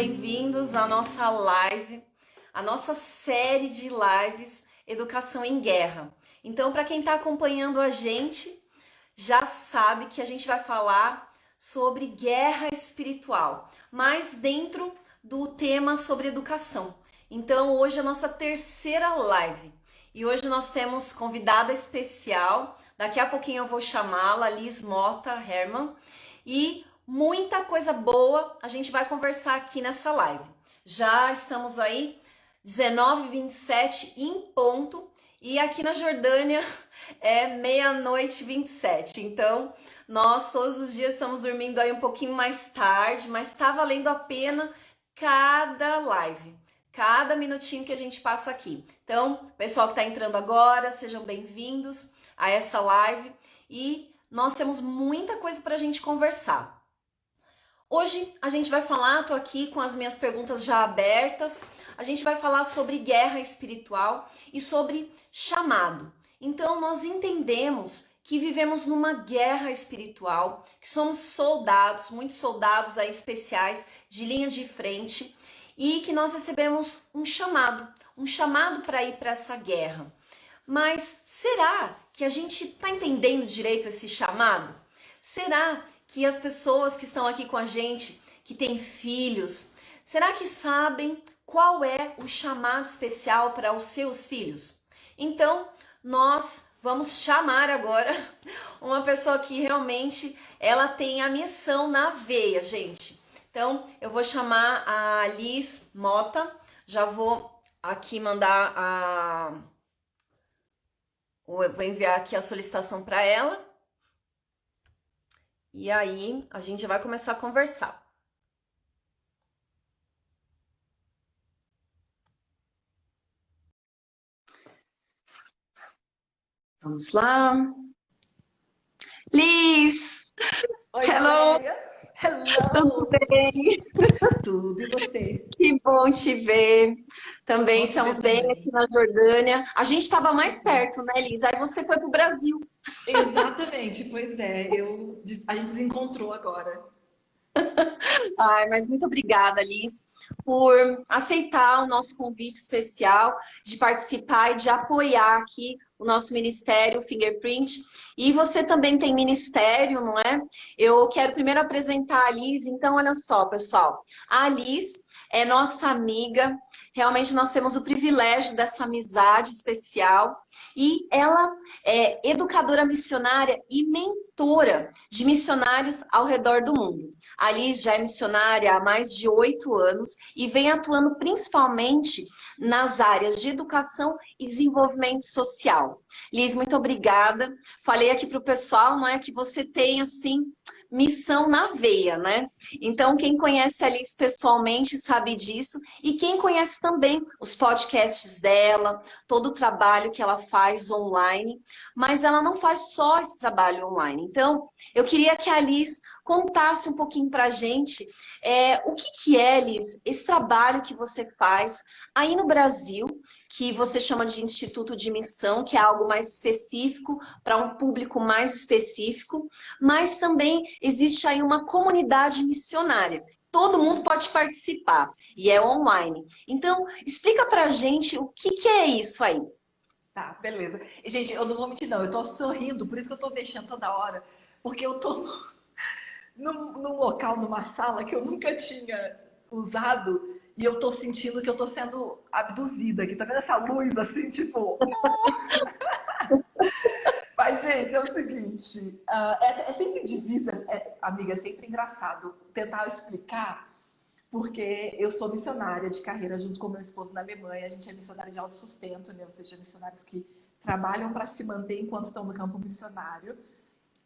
bem-vindos à nossa live, a nossa série de lives Educação em Guerra. Então, para quem está acompanhando a gente, já sabe que a gente vai falar sobre guerra espiritual, mas dentro do tema sobre educação. Então, hoje é a nossa terceira live e hoje nós temos convidada especial. Daqui a pouquinho eu vou chamá-la, Liz Mota Herman, e muita coisa boa a gente vai conversar aqui nessa live. Já estamos aí 19h27 em ponto e aqui na Jordânia é meia-noite 27. Então, nós todos os dias estamos dormindo aí um pouquinho mais tarde, mas está valendo a pena cada live, cada minutinho que a gente passa aqui. Então, pessoal que está entrando agora, sejam bem-vindos a essa live e nós temos muita coisa para a gente conversar. Hoje a gente vai falar, tô aqui com as minhas perguntas já abertas, a gente vai falar sobre guerra espiritual e sobre chamado. Então nós entendemos que vivemos numa guerra espiritual, que somos soldados, muitos soldados aí especiais de linha de frente e que nós recebemos um chamado para ir para essa guerra. Mas será que a gente está entendendo direito esse chamado? Será que as pessoas que estão aqui com a gente, que têm filhos, será que sabem qual é o chamado especial para os seus filhos? Então, nós vamos chamar agora uma pessoa que realmente ela tem a missão na veia, gente. Então, eu vou chamar a Liz Mota, já vou aqui mandar eu vou enviar aqui a solicitação para ela. E aí, a gente já vai começar a conversar. Vamos lá. Liz! Oi, hello! Hello! Tudo bem? Tudo, e você? Que bom te ver. Também Bom te estamos ver bem também. aqui na Jordânia. A gente estava mais perto, né, Liz? Aí você foi para o Brasil. Exatamente, pois é. A gente desencontrou agora. Ai, mas muito obrigada, Liz, por aceitar o nosso convite especial de participar e de apoiar aqui o nosso ministério Fingerprint. E você também tem ministério, não é? Eu quero primeiro apresentar a Liz. Então, olha só, pessoal. A Liz é nossa amiga. Realmente nós temos o privilégio dessa amizade especial. E ela é educadora missionária e mentora de missionários ao redor do mundo. A Liz já é missionária há mais de 8 anos e vem atuando principalmente nas áreas de educação e desenvolvimento social. Liz, muito obrigada. Falei aqui para o pessoal, não é que você tem, assim, missão na veia, né? Então, quem conhece a Liz pessoalmente sabe disso e quem conhece também os podcasts dela, todo o trabalho que ela faz online, mas ela não faz só esse trabalho online. Então, eu queria que a Liz contasse um pouquinho para a gente o que é, Liz, esse trabalho que você faz aí no Brasil, que você chama de Instituto de Missão, que é algo mais específico, para um público mais específico, mas também existe aí uma comunidade missionária. Todo mundo pode participar e é online. Então, explica pra gente o que é isso aí. Tá, beleza. E, gente, eu não vou mentir, não. Eu tô sorrindo, por isso que eu tô mexendo toda hora. Porque eu tô num local, numa sala que eu nunca tinha usado. E eu tô sentindo que eu tô sendo abduzida aqui. Tá vendo essa luz assim, tipo. Mas, gente, é o seguinte, é sempre difícil, amiga, é sempre engraçado tentar explicar, porque eu sou missionária de carreira junto com meu esposo na Alemanha, a gente é missionária de autossustento, né? Ou seja, missionários que trabalham para se manter enquanto estão no campo missionário.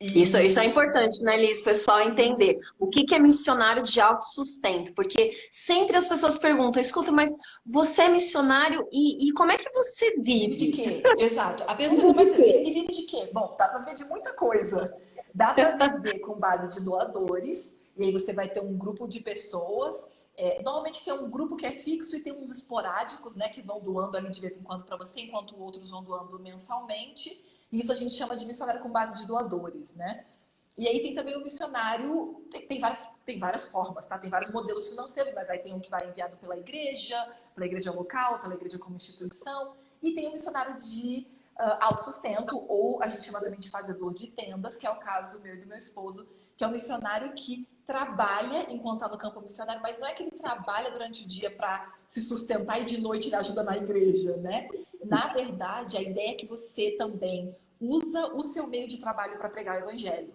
Isso é E, importante, né, Liz? O pessoal entender o que é missionário de autossustento, porque sempre as pessoas perguntam, escuta, mas você é missionário e como é que você e vive de vive? quê? Exato. A pergunta Vive não vai de ser, quê? e vive de quê? Bom, dá para viver de muita coisa. Dá para viver com base de doadores, e aí você vai ter um grupo de pessoas. Normalmente tem um grupo que é fixo e tem uns esporádicos, né, que vão doando ali de vez em quando para você, enquanto outros vão doando mensalmente. E isso a gente chama de missionário com base de doadores, né? E aí tem também o missionário, tem várias formas, tá? Tem vários modelos financeiros, mas aí tem um que vai enviado pela igreja local, pela igreja como instituição, e tem o missionário de autossustento, ou a gente chama também de fazedor de tendas, que é o caso meu e do meu esposo, que é um missionário que trabalha enquanto está no campo missionário, mas não é que ele trabalha durante o dia para se sustentar e de noite ele ajuda na igreja, né? Na verdade, a ideia é que você também usa o seu meio de trabalho para pregar o evangelho.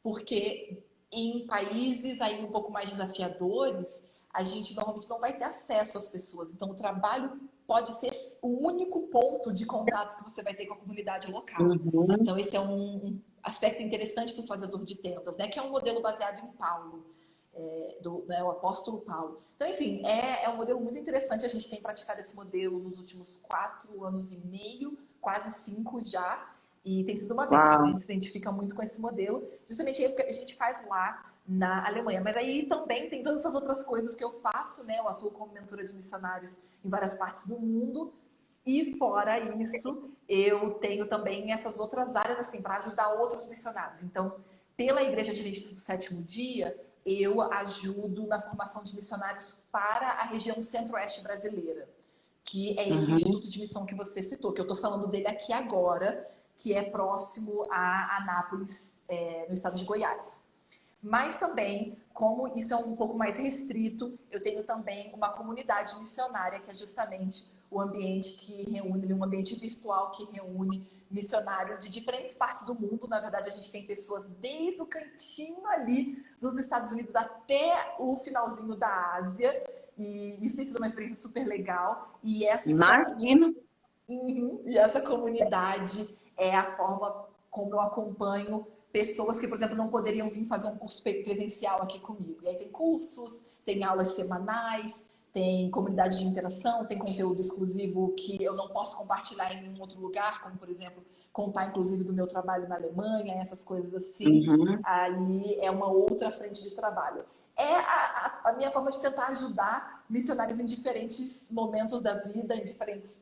Porque em países aí um pouco mais desafiadores, a gente normalmente não vai ter acesso às pessoas. Então, o trabalho pode ser o único ponto de contato que você vai ter com a comunidade local. Então, esse é um aspecto interessante do fazedor de tendas, né? Que é um modelo baseado em Paulo, o apóstolo Paulo. Então, enfim, é um modelo muito interessante. A gente tem praticado esse modelo nos últimos 4 anos e meio, quase 5 já. E tem sido uma bênção, a gente se identifica muito com esse modelo, justamente aí porque a gente faz lá na Alemanha. Mas aí também tem todas essas outras coisas que eu faço, né? Eu atuo como mentora de missionários em várias partes do mundo. E fora isso, eu tenho também essas outras áreas, assim, para ajudar outros missionários. Então, pela Igreja Adventista do Sétimo Dia, eu ajudo na formação de missionários para a região centro-oeste brasileira, que é esse Instituto de Missão que você citou, que eu estou falando dele aqui agora, que é próximo a Anápolis, no estado de Goiás. Mas também, como isso é um pouco mais restrito, eu tenho também uma comunidade missionária, que é justamente o ambiente que reúne, um ambiente virtual que reúne missionários de diferentes partes do mundo. Na verdade, a gente tem pessoas desde o cantinho ali dos Estados Unidos até o finalzinho da Ásia. E isso tem sido uma experiência super legal. Imagina! E essa comunidade é a forma como eu acompanho pessoas que, por exemplo, não poderiam vir fazer um curso presencial aqui comigo. E aí tem cursos, tem aulas semanais, tem comunidade de interação, tem conteúdo exclusivo que eu não posso compartilhar em nenhum outro lugar, como, por exemplo, contar, inclusive, do meu trabalho na Alemanha, essas coisas assim. Aí é uma outra frente de trabalho. É a minha forma de tentar ajudar missionários em diferentes momentos da vida, em diferentes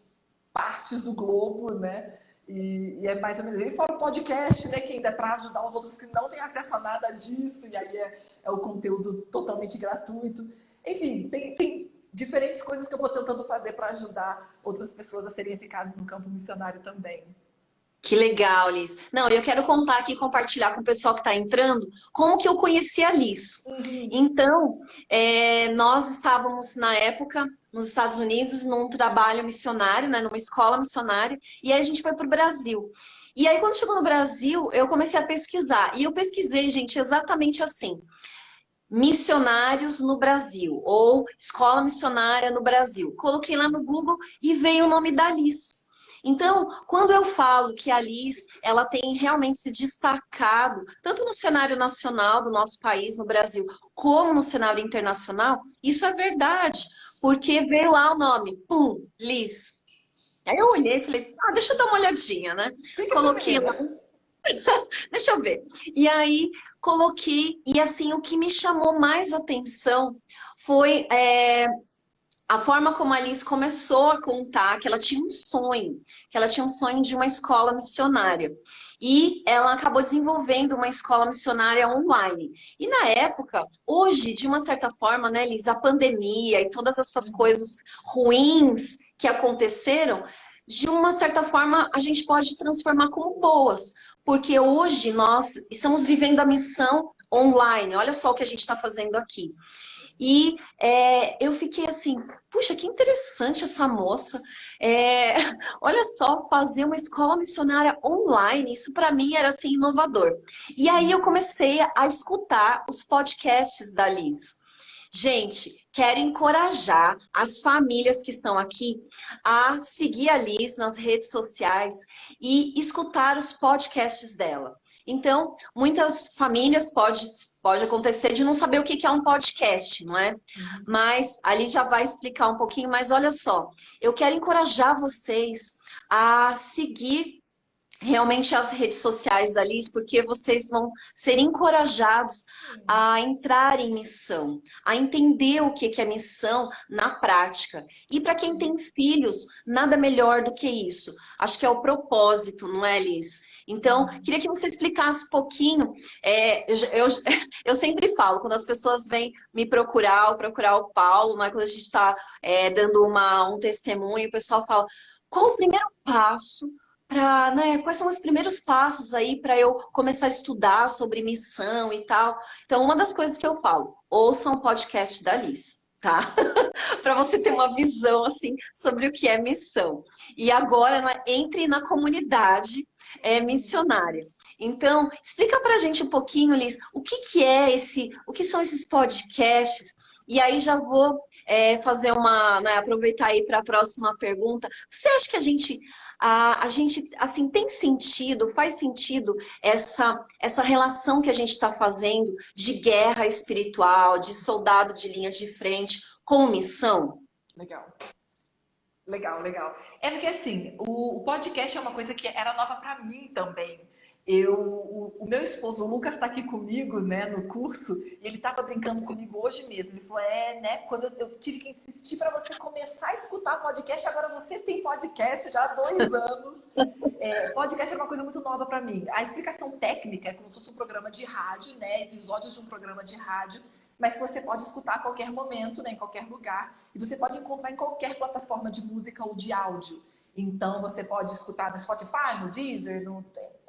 partes do globo, né? E é mais ou menos. E fora o podcast, né? Que ainda é para ajudar os outros que não têm acesso a nada disso, e aí é o conteúdo totalmente gratuito. Enfim, tem diferentes coisas que eu vou tentando fazer para ajudar outras pessoas a serem eficazes no campo missionário também. Que legal, Liz. Não, eu quero contar aqui, compartilhar com o pessoal que está entrando, como que eu conheci a Liz. Então, nós estávamos, na época, nos Estados Unidos, num trabalho missionário, né, numa escola missionária, e aí a gente foi para o Brasil. E aí, quando chegou no Brasil, eu comecei a pesquisar. E eu pesquisei, gente, exatamente assim. Missionários no Brasil, ou escola missionária no Brasil. Coloquei lá no Google e veio o nome da Liz. Então, quando eu falo que a Liz, ela tem realmente se destacado, tanto no cenário nacional do nosso país, no Brasil, como no cenário internacional, isso é verdade, porque veio lá o nome, pum, Liz. Aí eu olhei e falei, deixa eu dar uma olhadinha, né? Coloquei lá, deixa eu ver. E aí, coloquei, e assim, o que me chamou mais atenção foi... a forma como a Liz começou a contar que ela tinha um sonho, de uma escola missionária. E ela acabou desenvolvendo uma escola missionária online. E na época, hoje, de uma certa forma, né, Liz, a pandemia e todas essas coisas ruins que aconteceram, de uma certa forma, a gente pode transformar como boas. Porque hoje nós estamos vivendo a missão online. Olha só o que a gente está fazendo aqui. E eu fiquei assim, puxa, que interessante essa moça. Olha só, fazer uma escola missionária online, isso para mim era assim, inovador. E aí eu comecei a escutar os podcasts da Liz. Gente, quero encorajar as famílias que estão aqui a seguir a Liz nas redes sociais e escutar os podcasts dela. Então, muitas famílias pode acontecer de não saber o que é um podcast, não é? Mas a Liz já vai explicar um pouquinho, mas olha só, eu quero encorajar vocês a seguir realmente as redes sociais da Liz, porque vocês vão ser encorajados a entrar em missão, a entender o que é missão na prática. E para quem tem filhos, nada melhor do que isso. Acho que é o propósito, não é, Liz? Então, queria que você explicasse um pouquinho. Eu sempre falo, quando as pessoas vêm me procurar o Paulo, né, quando a gente está dando um testemunho, o pessoal fala, qual o primeiro passo? Né, quais são os primeiros passos aí para eu começar a estudar sobre missão e tal? Então, uma das coisas que eu falo, ouça um podcast da Liz, tá? Para você ter uma visão assim sobre o que é missão. E agora, né, entre na comunidade missionária. Então, explica para a gente um pouquinho, Liz, o que são esses podcasts? E aí já vou fazer aproveitar aí para a próxima pergunta. Você acha que a gente assim tem sentido, faz sentido essa relação que a gente está fazendo de guerra espiritual, de soldado de linha de frente com missão? Legal. Legal, legal. É porque assim, o podcast é uma coisa que era nova para mim também. O meu esposo, o Lucas, está aqui comigo, né, no curso, e ele estava brincando comigo hoje mesmo. Ele falou, né, quando eu tive que insistir para você começar a escutar podcast, agora você tem podcast já há 2 anos. Podcast é uma coisa muito nova para mim. A explicação técnica é como se fosse um programa de rádio, né, episódios de um programa de rádio, mas que você pode escutar a qualquer momento, né, em qualquer lugar, e você pode encontrar em qualquer plataforma de música ou de áudio. Então, você pode escutar no Spotify, no Deezer,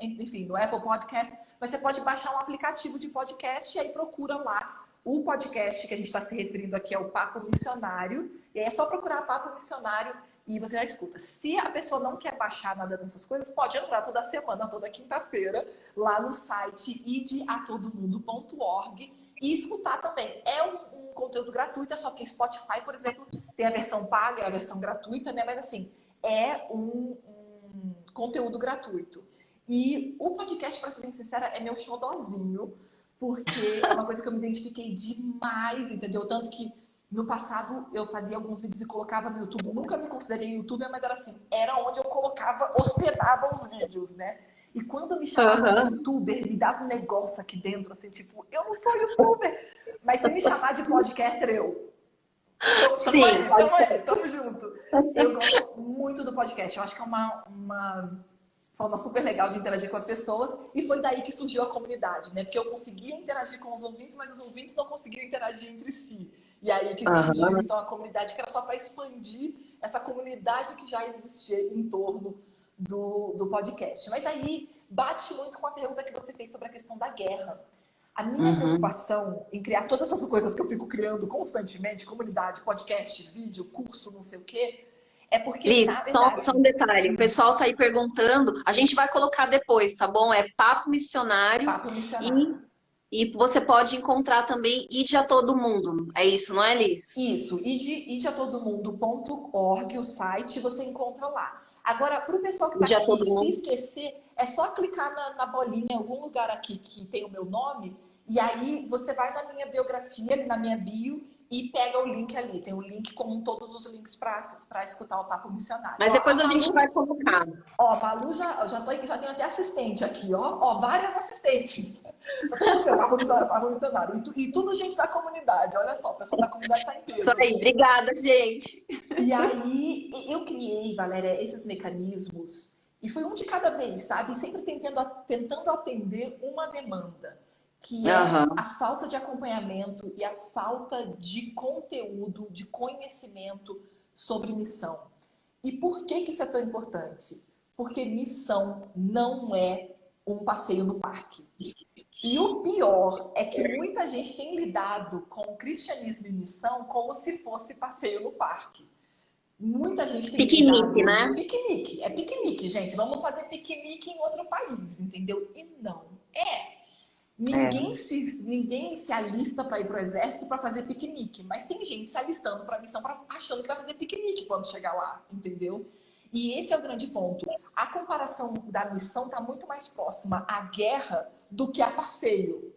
enfim, no Apple Podcast. Mas você pode baixar um aplicativo de podcast e aí procura lá o podcast que a gente está se referindo aqui é o Papo Missionário. E aí é só procurar Papo Missionário e você já escuta. Se a pessoa não quer baixar nada dessas coisas, pode entrar toda semana, toda quinta-feira, lá no site ideatodomundo.org e escutar também. É um conteúdo gratuito, é só que Spotify, por exemplo, tem a versão paga e a versão gratuita, né? Mas assim, é um conteúdo gratuito. E o podcast, para ser bem sincera, é meu xodózinho, porque é uma coisa que eu me identifiquei demais, entendeu? Tanto que no passado eu fazia alguns vídeos e colocava no YouTube. Eu nunca me considerei youtuber, mas era assim, era onde eu colocava, hospedava os vídeos, né? E quando me chamavam de youtuber, me dava um negócio aqui dentro, assim, tipo, eu não sou youtuber, mas se me chamar de podcaster, eu... Sim, tamo junto. Eu gosto muito do podcast. Eu acho que é uma forma super legal de interagir com as pessoas. E foi daí que surgiu a comunidade, né? Porque eu conseguia interagir com os ouvintes, mas os ouvintes não conseguiam interagir entre si. E aí que surgiu, então, a comunidade, que era só para expandir essa comunidade que já existia em torno do podcast. Mas aí bate muito com a pergunta que você fez sobre a questão da guerra. A minha preocupação em criar todas essas coisas que eu fico criando constantemente, comunidade, podcast, vídeo, curso, não sei o quê, é porque, Liz, na verdade... só um detalhe, o pessoal tá aí perguntando, a gente vai colocar depois, tá bom? É Papo Missionário, Papo Missionário. E você pode encontrar também Ide a Todo Mundo, é isso, não é, Liz? Isso, ideatodomundo.org, o site, você encontra lá. Agora, para o pessoal que está aqui, se esquecer, é só clicar na bolinha em algum lugar aqui que tem o meu nome, e aí você vai na minha biografia, na minha bio, e pega o link ali. Tem o link com todos os links para escutar o Papo Missionário. Mas depois a gente vai colocar. Ó, Malu, já tenho até assistente aqui, ó, várias assistentes. Todos meu Papo Missionário. E tudo gente da comunidade, olha só, o pessoal da comunidade tá inteiro. Isso aí, obrigada, gente. E aí, eu criei, Valéria, esses mecanismos, e foi um de cada vez, sabe? Sempre tentando atender uma demanda, que é a falta de acompanhamento e a falta de conteúdo, de conhecimento sobre missão. E por que isso é tão importante? Porque missão não é um passeio no parque. E o pior é que muita gente tem lidado com o cristianismo e missão como se fosse passeio no parque. Muita gente tem piquenique, né? Piquenique. É piquenique, gente. Vamos fazer piquenique em outro país, entendeu? E não é. Ninguém se alista para ir para o exército para fazer piquenique, mas tem gente se alistando para a missão achando que vai fazer piquenique quando chegar lá, entendeu? E esse é o grande ponto. A comparação da missão está muito mais próxima à guerra do que a passeio.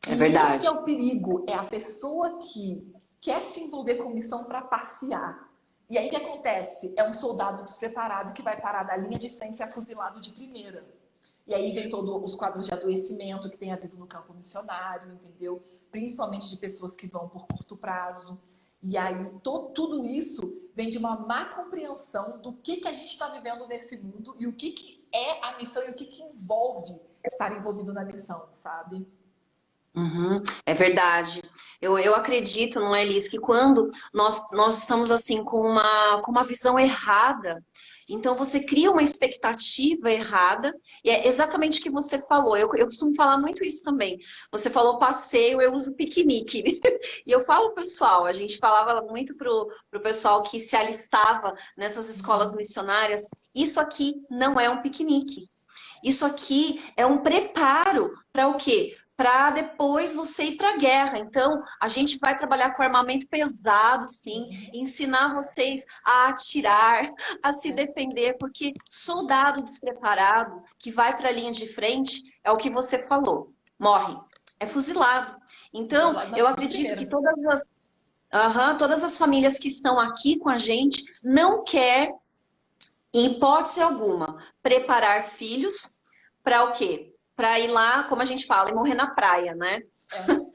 É verdade. Esse é o perigo, é a pessoa que quer se envolver com missão para passear. E aí o que acontece? É um soldado despreparado que vai parar na linha de frente e é fuzilado de primeira. E aí vem todos os quadros de adoecimento que tem havido no campo missionário, entendeu? Principalmente de pessoas que vão por curto prazo. E aí tudo isso vem de uma má compreensão do que a gente está vivendo nesse mundo e o que é a missão e o que envolve estar envolvido na missão, sabe? Uhum, é verdade. Eu acredito, não é, Liz, que quando nós estamos assim com uma visão errada, então você cria uma expectativa errada, e é exatamente o que você falou. Eu costumo falar muito isso também. Você falou passeio, eu uso piquenique. E eu falo, pessoal, a gente falava muito pro pessoal que se alistava nessas escolas missionárias, isso aqui não é um piquenique. Isso aqui é um preparo para o quê? Para depois você ir para a guerra. Então, a gente vai trabalhar com armamento pesado, sim, ensinar vocês a atirar, a se defender, porque soldado despreparado que vai para a linha de frente é o que você falou, morre, é fuzilado. Então, eu acredito que todas as famílias que estão aqui com a gente não quer, em hipótese alguma, preparar filhos para o quê? Para ir lá, como a gente fala, e morrer na praia, né?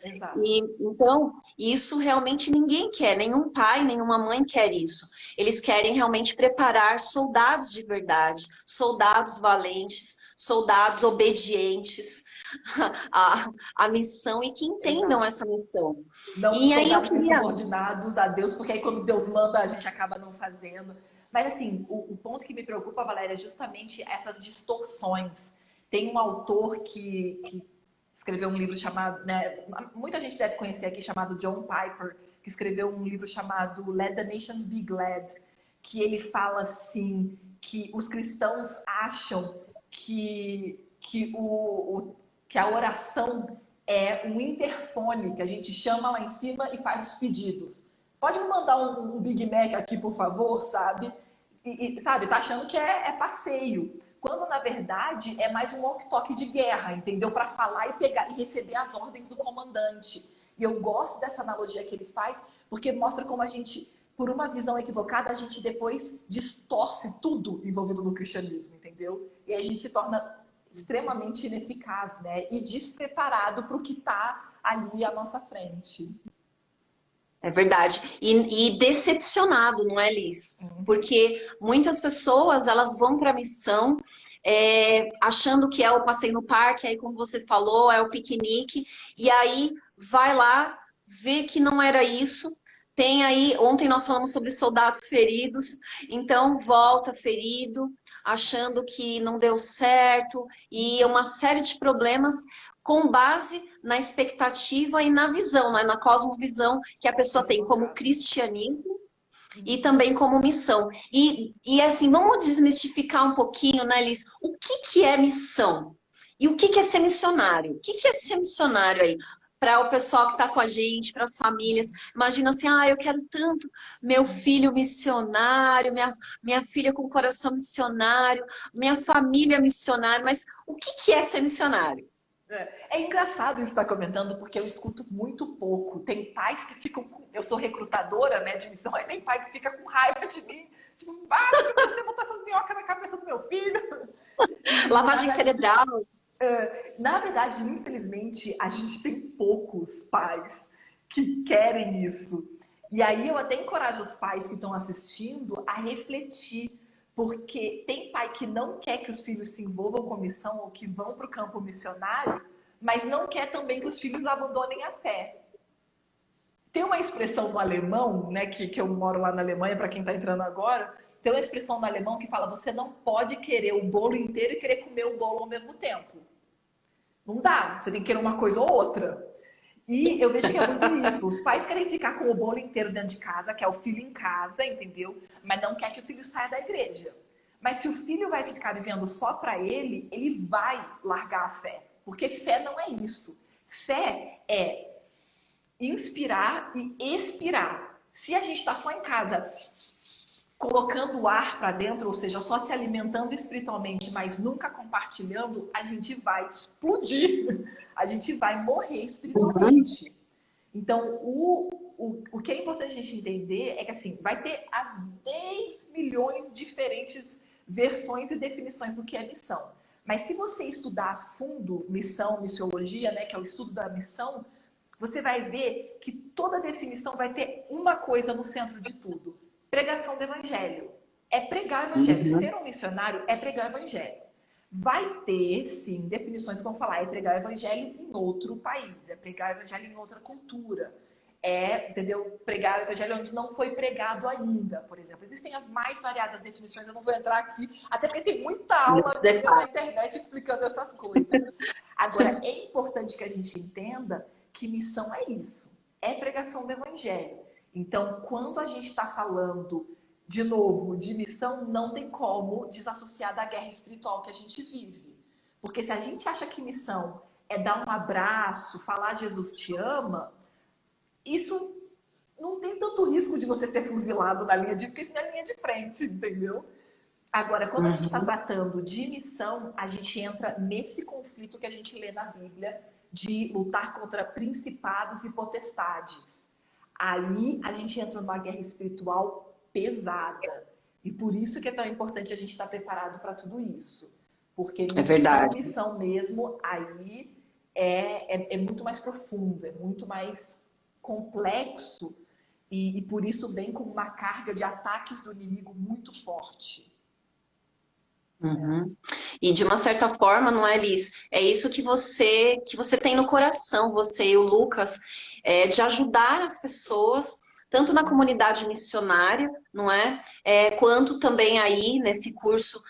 Exato. Então, isso realmente ninguém quer, nenhum pai, nenhuma mãe quer isso. Eles querem realmente preparar soldados de verdade, soldados valentes, soldados obedientes à missão e que entendam essa missão. Não E aí eu soldados queria... subordinados a Deus, porque aí quando Deus manda a gente acaba não fazendo. Mas assim, o ponto que me preocupa, Valéria, é justamente essas distorções. Tem um autor que escreveu um livro chamado, né, muita gente deve conhecer aqui, chamado John Piper, que escreveu um livro chamado Let the Nations Be Glad, que ele fala assim, que os cristãos acham que a oração é um interfone, que a gente chama lá em cima e faz os pedidos. Pode me mandar um Big Mac aqui, por favor, sabe? Sabe, tá achando que é passeio. Quando, na verdade, é mais um walkie-talkie de guerra, entendeu? Para falar e pegar e receber as ordens do comandante. E eu gosto dessa analogia que ele faz, porque mostra como a gente, por uma visão equivocada, a gente depois distorce tudo envolvido no cristianismo, entendeu? E aí a gente se torna extremamente ineficaz, né? E despreparado para o que está ali à nossa frente. É verdade. E decepcionado, não é, Liz? Porque muitas pessoas, elas vão para a missão achando que é o passeio no parque, aí como você falou, é o piquenique, e aí vai lá, vê que não era isso. Tem aí, ontem nós falamos sobre soldados feridos, então volta ferido, achando que não deu certo, e uma série de problemas com base na expectativa e na visão, né? Na cosmovisão que a pessoa tem como cristianismo e também como missão. E assim, vamos desmistificar um pouquinho, né, Liz? O que é missão? E o que é ser missionário? O que é ser missionário aí? Para o pessoal que está com a gente, para as famílias. Imagina assim, eu quero tanto meu filho missionário, minha filha com coração missionário, minha família missionária, mas o que é ser missionário? É engraçado isso estar comentando, porque eu escuto muito pouco. Tem pais que ficam com... Eu sou recrutadora, né, de missão, e tem pai que fica com raiva de mim. Tipo, você botou essas minhocas na cabeça do meu filho. Lavagem cerebral. Na verdade, infelizmente, a gente tem poucos pais que querem isso. E aí eu até encorajo os pais que estão assistindo a refletir. Porque tem pai que não quer que os filhos se envolvam com missão ou que vão para o campo missionário, mas não quer também que os filhos abandonem a fé. Tem uma expressão no alemão, né, que eu moro lá na Alemanha, para quem está entrando agora, tem uma expressão no alemão que fala: você não pode querer o bolo inteiro e querer comer o bolo ao mesmo tempo. Não dá, você tem que querer uma coisa ou outra. E eu vejo que é muito isso. Os pais querem ficar com o bolo inteiro dentro de casa, quer o filho em casa, entendeu? Mas não quer que o filho saia da igreja. Mas se o filho vai ficar vivendo só para ele, ele vai largar a fé. Porque fé não é isso. Fé é inspirar e expirar. Se a gente está só em casa colocando o ar para dentro, ou seja, só se alimentando espiritualmente, mas nunca compartilhando, a gente vai explodir. A gente vai morrer espiritualmente. Então, o que é importante a gente entender é que, assim, vai ter as 10 milhões de diferentes versões e definições do que é missão. Mas se você estudar a fundo missão, missiologia, né, que é o estudo da missão, você vai ver que toda definição vai ter uma coisa no centro de tudo: pregação do evangelho. É pregar o evangelho. Uhum. Ser um missionário é pregar o evangelho. Vai ter, sim, definições que vão falar é pregar o evangelho em outro país, é pregar o evangelho em outra cultura, é, entendeu? Pregar o evangelho onde não foi pregado ainda, por exemplo. Existem as mais variadas definições, eu não vou entrar aqui, até porque tem muita aula na internet explicando essas coisas. Agora, é importante que a gente entenda que missão é isso, é pregação do evangelho. Então, quando a gente está falando, de novo, de missão, não tem como desassociar da guerra espiritual que a gente vive. Porque se a gente acha que missão é dar um abraço, falar Jesus te ama, isso não tem tanto risco de você ser fuzilado na linha de, porque isso não é linha de frente, entendeu? Agora, quando a gente está tratando de missão, a gente entra nesse conflito que a gente lê na Bíblia de lutar contra principados e potestades. Aí a gente entra numa guerra espiritual pesada. E por isso que é tão importante a gente estar preparado para tudo isso. Porque missão, missão mesmo, aí é muito mais profundo, é muito mais complexo. E por isso vem com uma carga de ataques do inimigo muito forte. Uhum. E de uma certa forma, não é, Liz? É isso que você tem no coração, você e o Lucas, de ajudar as pessoas, tanto na comunidade missionária, não é? Quanto também aí nesse curso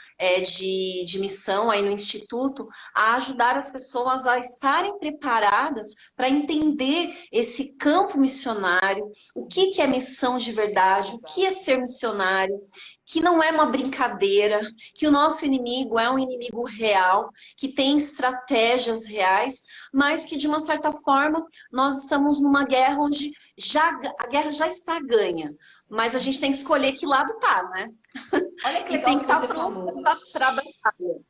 de missão aí no Instituto, a ajudar as pessoas a estarem preparadas para entender esse campo missionário, o que é missão de verdade, o que é ser missionário, que não é uma brincadeira, que o nosso inimigo é um inimigo real, que tem estratégias reais, mas que de uma certa forma nós estamos numa guerra onde a guerra já está ganha, mas a gente tem que escolher que lado tá, né? Olha que legal, e tem que estar você pronto falou. para a batalha.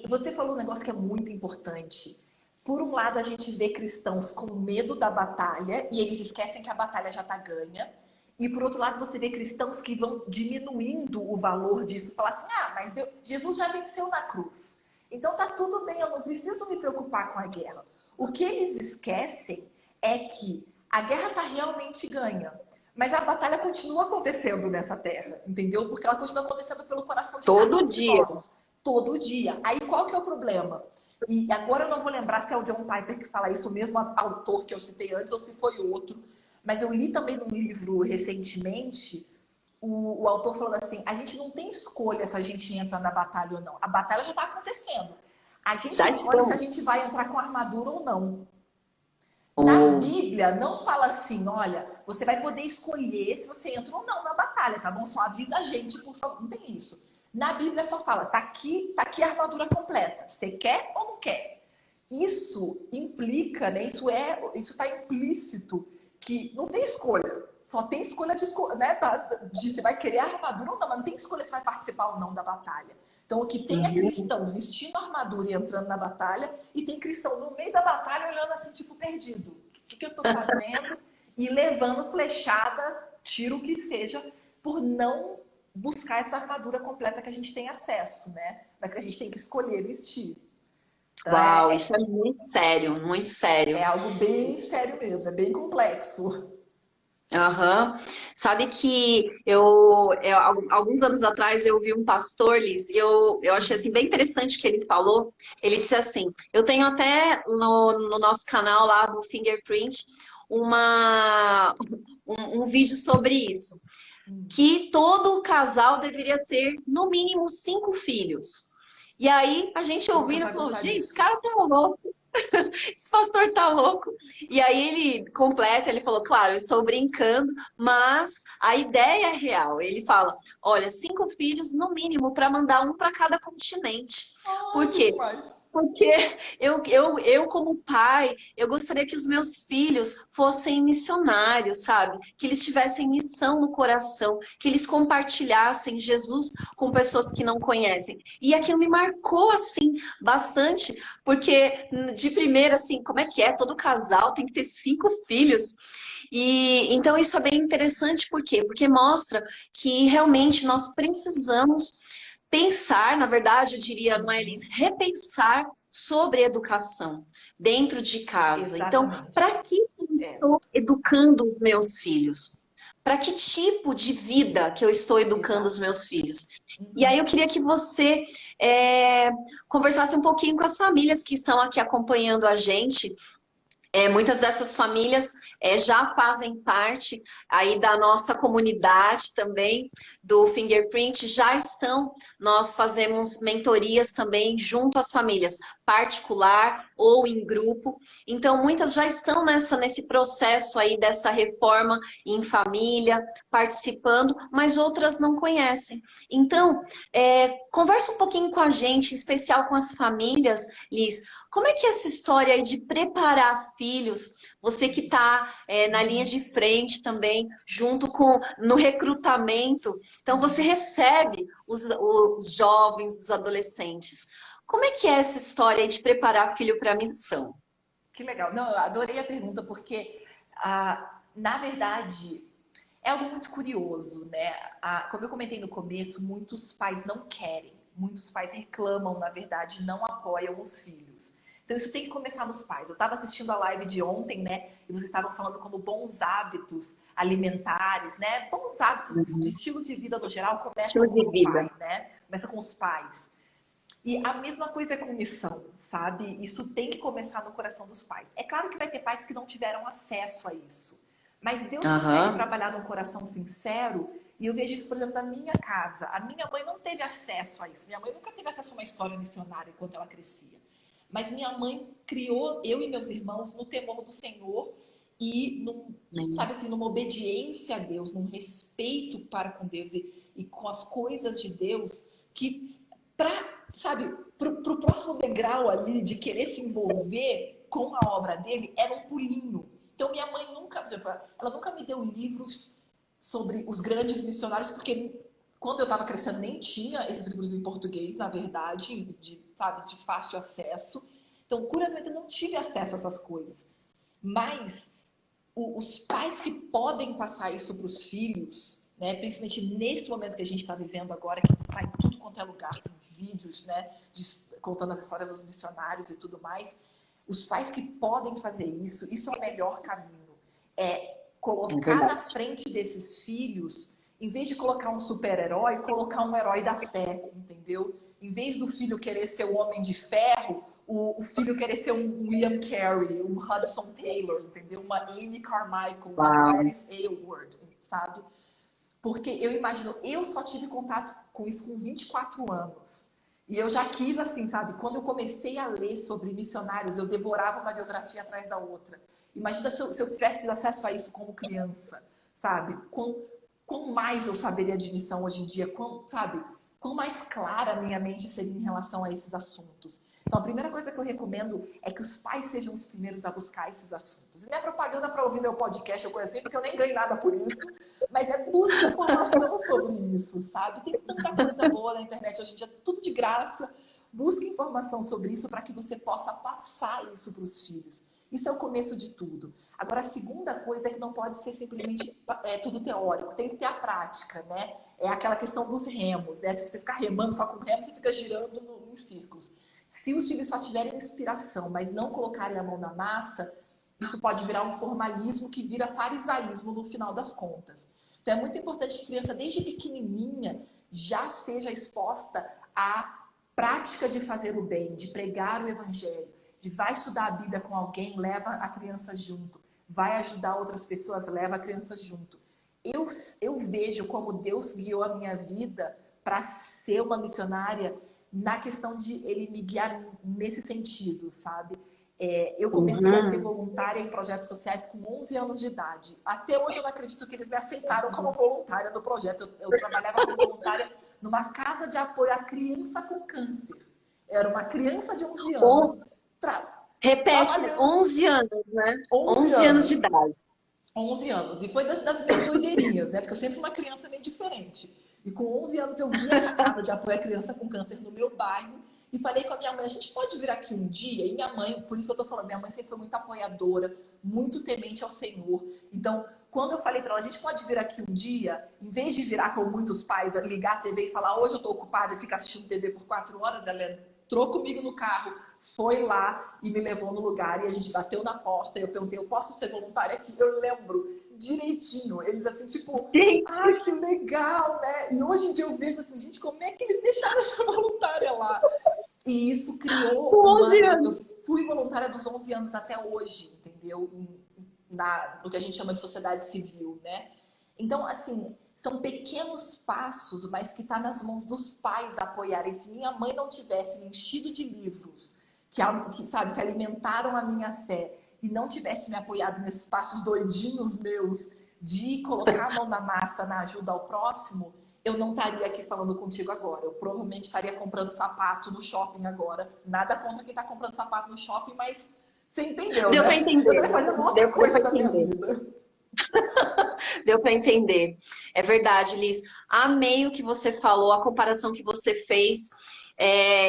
Você falou um negócio que é muito importante. Por um lado, a gente vê cristãos com medo da batalha e eles esquecem que a batalha já está ganha. E por outro lado, você vê cristãos que vão diminuindo o valor disso. Falar assim, mas Jesus já venceu na cruz. Então tá tudo bem, eu não preciso me preocupar com a guerra. O que eles esquecem é que a guerra está realmente ganha. Mas a batalha continua acontecendo nessa terra, entendeu? Porque ela continua acontecendo pelo coração de todo dia. Nós. Todo dia. Aí qual que é o problema? E agora eu não vou lembrar se é o John Piper que fala isso, o mesmo autor que eu citei antes, ou se foi outro. Mas eu li também num livro recentemente, o autor falando assim, a gente não tem escolha se a gente entra na batalha ou não. A batalha já está acontecendo. A gente escolhe se a gente vai entrar com armadura ou não. Na Bíblia não fala assim, olha, você vai poder escolher se você entra ou não na batalha, tá bom? Só avisa a gente, por favor. Não tem isso. Na Bíblia só fala, tá aqui a armadura completa. Você quer ou não quer? Isso implica, né? Isso tá implícito que não tem escolha. Só tem escolha de você vai querer a armadura ou não, mas não tem escolha se vai participar ou não da batalha. Então, o que tem é cristão vestindo a armadura e entrando na batalha, e tem cristão no meio da batalha olhando assim, tipo, perdido. O que eu tô fazendo? E levando flechada, tiro o que seja, por não buscar essa armadura completa que a gente tem acesso, né? Mas que a gente tem que escolher vestir. Então, Uau, isso é muito sério, muito sério. É algo bem sério mesmo, é bem complexo. Sabe que alguns anos atrás eu vi um pastor, Liz, e eu achei assim, bem interessante o que ele falou. Ele disse assim, eu tenho até no nosso canal lá do Fingerprint um vídeo sobre isso, que todo casal deveria ter no mínimo 5 filhos. E aí a gente ouvindo e falou, gente, esse cara tá louco. Esse pastor tá louco. E aí ele completa, ele falou, claro, eu estou brincando, mas a ideia é real. Ele fala, olha, 5 filhos no mínimo para mandar um para cada continente. Por quê? Porque eu, como pai, eu gostaria que os meus filhos fossem missionários, sabe? Que eles tivessem missão no coração, que eles compartilhassem Jesus com pessoas que não conhecem. E aquilo me marcou, assim, bastante, porque de primeira, assim, como é que é? Todo casal tem que ter 5 filhos. E então isso é bem interessante, por quê? Porque mostra que realmente nós precisamos pensar, na verdade, eu diria, não é, Elis, repensar sobre educação dentro de casa. Então, Exatamente. para que eu estou educando os meus filhos? Para que tipo de vida que eu estou educando os meus filhos? E aí eu queria que você conversasse um pouquinho com as famílias que estão aqui acompanhando a gente. Muitas dessas famílias já fazem parte aí da nossa comunidade também, do Fingerprint, já estão, nós fazemos mentorias também junto às famílias, particular ou em grupo. Então, muitas já estão nesse processo aí dessa reforma em família, participando, mas outras não conhecem. Então, conversa um pouquinho com a gente, em especial com as famílias, Liz. Como é que é essa história aí de preparar filhos? Você que está na linha de frente também, junto com no recrutamento. Então, você recebe os jovens, os adolescentes. Como é que é essa história aí de preparar filho para a missão? Que legal. Não, eu adorei a pergunta porque, na verdade, é algo muito curioso, né? Como eu comentei no começo, muitos pais não querem, muitos pais reclamam, na verdade, não apoiam os filhos. Então isso tem que começar nos pais. Eu estava assistindo a live de ontem, né? E vocês estavam falando como bons hábitos alimentares, né? Bons hábitos de estilo de vida no geral começam Estilo com de o vida. pai, né? Começa com os pais. E a mesma coisa é com missão, sabe? Isso tem que começar no coração dos pais. É claro que vai ter pais que não tiveram acesso a isso. Mas Deus consegue Aham. trabalhar num coração sincero. E eu vejo isso, por exemplo, na minha casa. A minha mãe não teve acesso a isso. Minha mãe nunca teve acesso a uma história missionária enquanto ela crescia. Mas minha mãe criou eu e meus irmãos no temor do Senhor e, sabe assim, numa obediência a Deus, num respeito para com Deus e com as coisas de Deus, que sabe, pro próximo degrau ali de querer se envolver com a obra dele era um pulinho. Então minha mãe nunca, ela nunca me deu livros sobre os grandes missionários, porque quando eu estava crescendo nem tinha esses livros em português, na verdade, sabe, de fácil acesso. Então, curiosamente, eu não tive acesso a essas coisas. Mas os pais que podem passar isso para os filhos, né, principalmente nesse momento que a gente está vivendo agora, que está em tudo quanto é lugar, tem vídeos, né, contando as histórias dos missionários e tudo mais, os pais que podem fazer isso é o melhor caminho. É colocar na frente desses filhos, em vez de colocar um super-herói, colocar um herói da fé, entendeu? Em vez do filho querer ser o Homem de Ferro, o filho querer ser um William Carey, um Hudson Taylor, entendeu? Uma Amy Carmichael, uma Gladys Aylward, sabe? Porque eu imagino, eu só tive contato com isso com 24 anos. E eu já quis, assim, sabe? Quando eu comecei a ler sobre missionários, eu devorava uma biografia atrás da outra. Imagina se eu tivesse acesso a isso como criança, sabe? Quão mais eu saberia de missão hoje em dia, quão mais clara a minha mente seria em relação a esses assuntos. Então, a primeira coisa que eu recomendo é que os pais sejam os primeiros a buscar esses assuntos. E não é propaganda para ouvir meu podcast ou coisa assim, porque eu nem ganho nada por isso, mas é busca informação sobre isso, sabe? Tem tanta coisa boa na internet hoje em dia, tudo de graça. Busque informação sobre isso para que você possa passar isso para os filhos. Isso é o começo de tudo. Agora, a segunda coisa é que não pode ser simplesmente tudo teórico, tem que ter a prática, né? É aquela questão dos remos, né? Se você ficar remando só com remos, você fica girando em círculos. Se os filhos só tiverem inspiração, mas não colocarem a mão na massa, isso pode virar um formalismo que vira farisaísmo no final das contas. Então, é muito importante que a criança, desde pequenininha, já seja exposta à prática de fazer o bem, de pregar o evangelho, de vai estudar a Bíblia com alguém, leva a criança junto, vai ajudar outras pessoas, leva a criança junto. Eu vejo como Deus guiou a minha vida para ser uma missionária na questão de ele me guiar nesse sentido, sabe? Eu comecei a ser voluntária em projetos sociais com 11 anos de idade. Até hoje eu não acredito que eles me aceitaram como voluntária no projeto. Eu trabalhava como voluntária numa casa de apoio à criança com câncer. Era uma criança de 11 On- anos. Repete, Trabalhando 11 anos, né? 11 11 anos de anos. idade. 11 anos. E foi das minhas doideirinhas, né? Porque eu sempre fui uma criança meio diferente. E com 11 anos eu vi essa casa de apoio à criança com câncer no meu bairro e falei com a minha mãe, a gente pode vir aqui um dia? E minha mãe, por isso que eu tô falando, minha mãe sempre foi muito apoiadora, muito temente ao Senhor. Então, quando eu falei para ela, a gente pode vir aqui um dia, em vez de virar como muitos pais, ligar a TV e falar, hoje eu tô ocupada e ficar assistindo TV por 4 horas, ela entrou comigo no carro, foi lá e me levou no lugar e a gente bateu na porta e eu perguntei, eu posso ser voluntária aqui? Eu lembro direitinho, eles assim, tipo, ah, que legal, né? E hoje em dia eu vejo assim, gente, como é que eles deixaram essa voluntária lá? E isso criou eu fui voluntária dos 11 anos até hoje, entendeu? No que a gente chama de sociedade civil, né? Então, assim, são pequenos passos, mas que tá nas mãos dos pais apoiarem. Se minha mãe não tivesse me enchido de livros, sabe, que alimentaram a minha fé, e não tivesse me apoiado nesses passos doidinhos meus de colocar a mão na massa na ajuda ao próximo, eu não estaria aqui falando contigo agora. Eu provavelmente estaria comprando sapato no shopping agora. Nada contra quem está comprando sapato no shopping, mas você entendeu, Deu né? para entender. Eu estaria fazendo outra Deu coisa para da minha entender. vida. Deu para entender. É verdade, Liz. Amei o que você falou, a comparação que você fez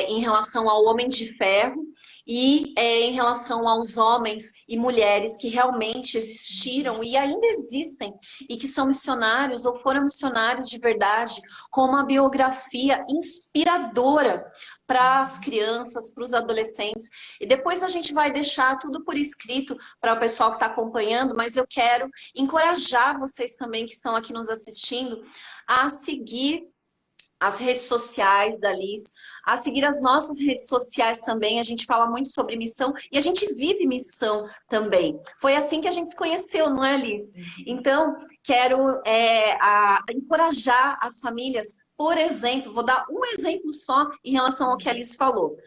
em relação ao Homem de Ferro e em relação aos homens e mulheres que realmente existiram e ainda existem e que são missionários ou foram missionários de verdade, com uma biografia inspiradora para as crianças, para os adolescentes. E depois a gente vai deixar tudo por escrito para o pessoal que está acompanhando, mas eu quero encorajar vocês também que estão aqui nos assistindo a seguir as redes sociais da Liz, a seguir as nossas redes sociais também. A gente fala muito sobre missão e a gente vive missão também. Foi assim que a gente se conheceu, não é, Liz? Então, quero encorajar as famílias. Por exemplo, vou dar um exemplo só em relação ao que a Liz falou.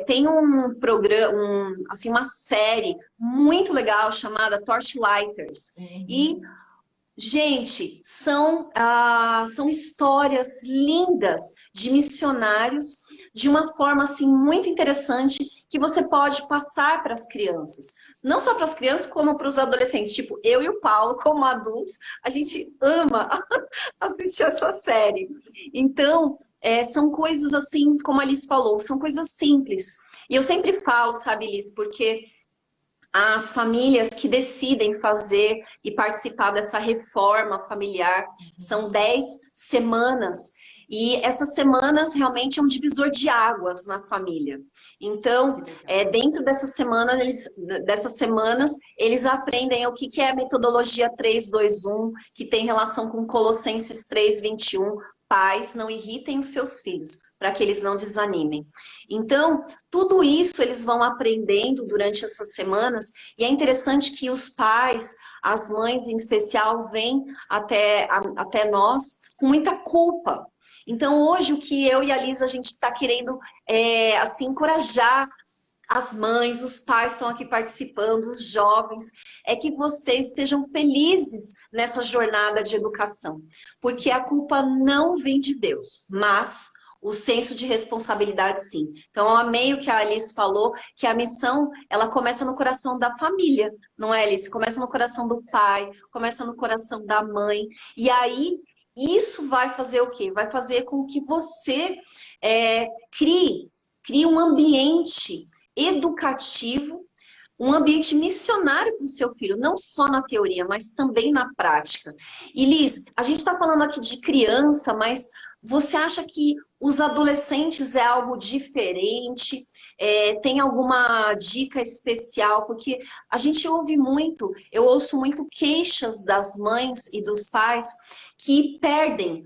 Tem um programa, assim, uma série muito legal chamada Torchlighters. E gente, são histórias lindas de missionários, de uma forma assim muito interessante que você pode passar para as crianças. Não só para as crianças, como para os adolescentes. Tipo, eu e o Paulo, como adultos, a gente ama assistir essa série. Então, são coisas assim, como a Liz falou, são coisas simples. E eu sempre falo, sabe, Liz, porque as famílias que decidem fazer e participar dessa reforma familiar são 10 semanas. E essas semanas realmente é um divisor de águas na família. Então, dentro dessas semanas, eles aprendem o que é a metodologia 3-2-1, que tem relação com Colossenses 3:21. Pais, não irritem os seus filhos, para que eles não desanimem. Então, tudo isso eles vão aprendendo durante essas semanas, e é interessante que os pais, as mães em especial, vêm até nós com muita culpa. Então, hoje, o que eu e a Liz, a gente está querendo assim, encorajar as mães, os pais estão aqui participando, os jovens, é que vocês estejam felizes nessa jornada de educação. Porque a culpa não vem de Deus, mas o senso de responsabilidade sim. Então, eu amei o que a Alice falou, que a missão, ela começa no coração da família, não é, Alice? Começa no coração do pai, começa no coração da mãe. E aí, isso vai fazer o quê? Vai fazer com que você crie um ambiente educativo, um ambiente missionário para o seu filho, não só na teoria, mas também na prática. E Liz, a gente está falando aqui de criança, mas você acha que os adolescentes é algo diferente? Tem alguma dica especial? Porque a gente ouve muito, eu ouço muito queixas das mães e dos pais que perdem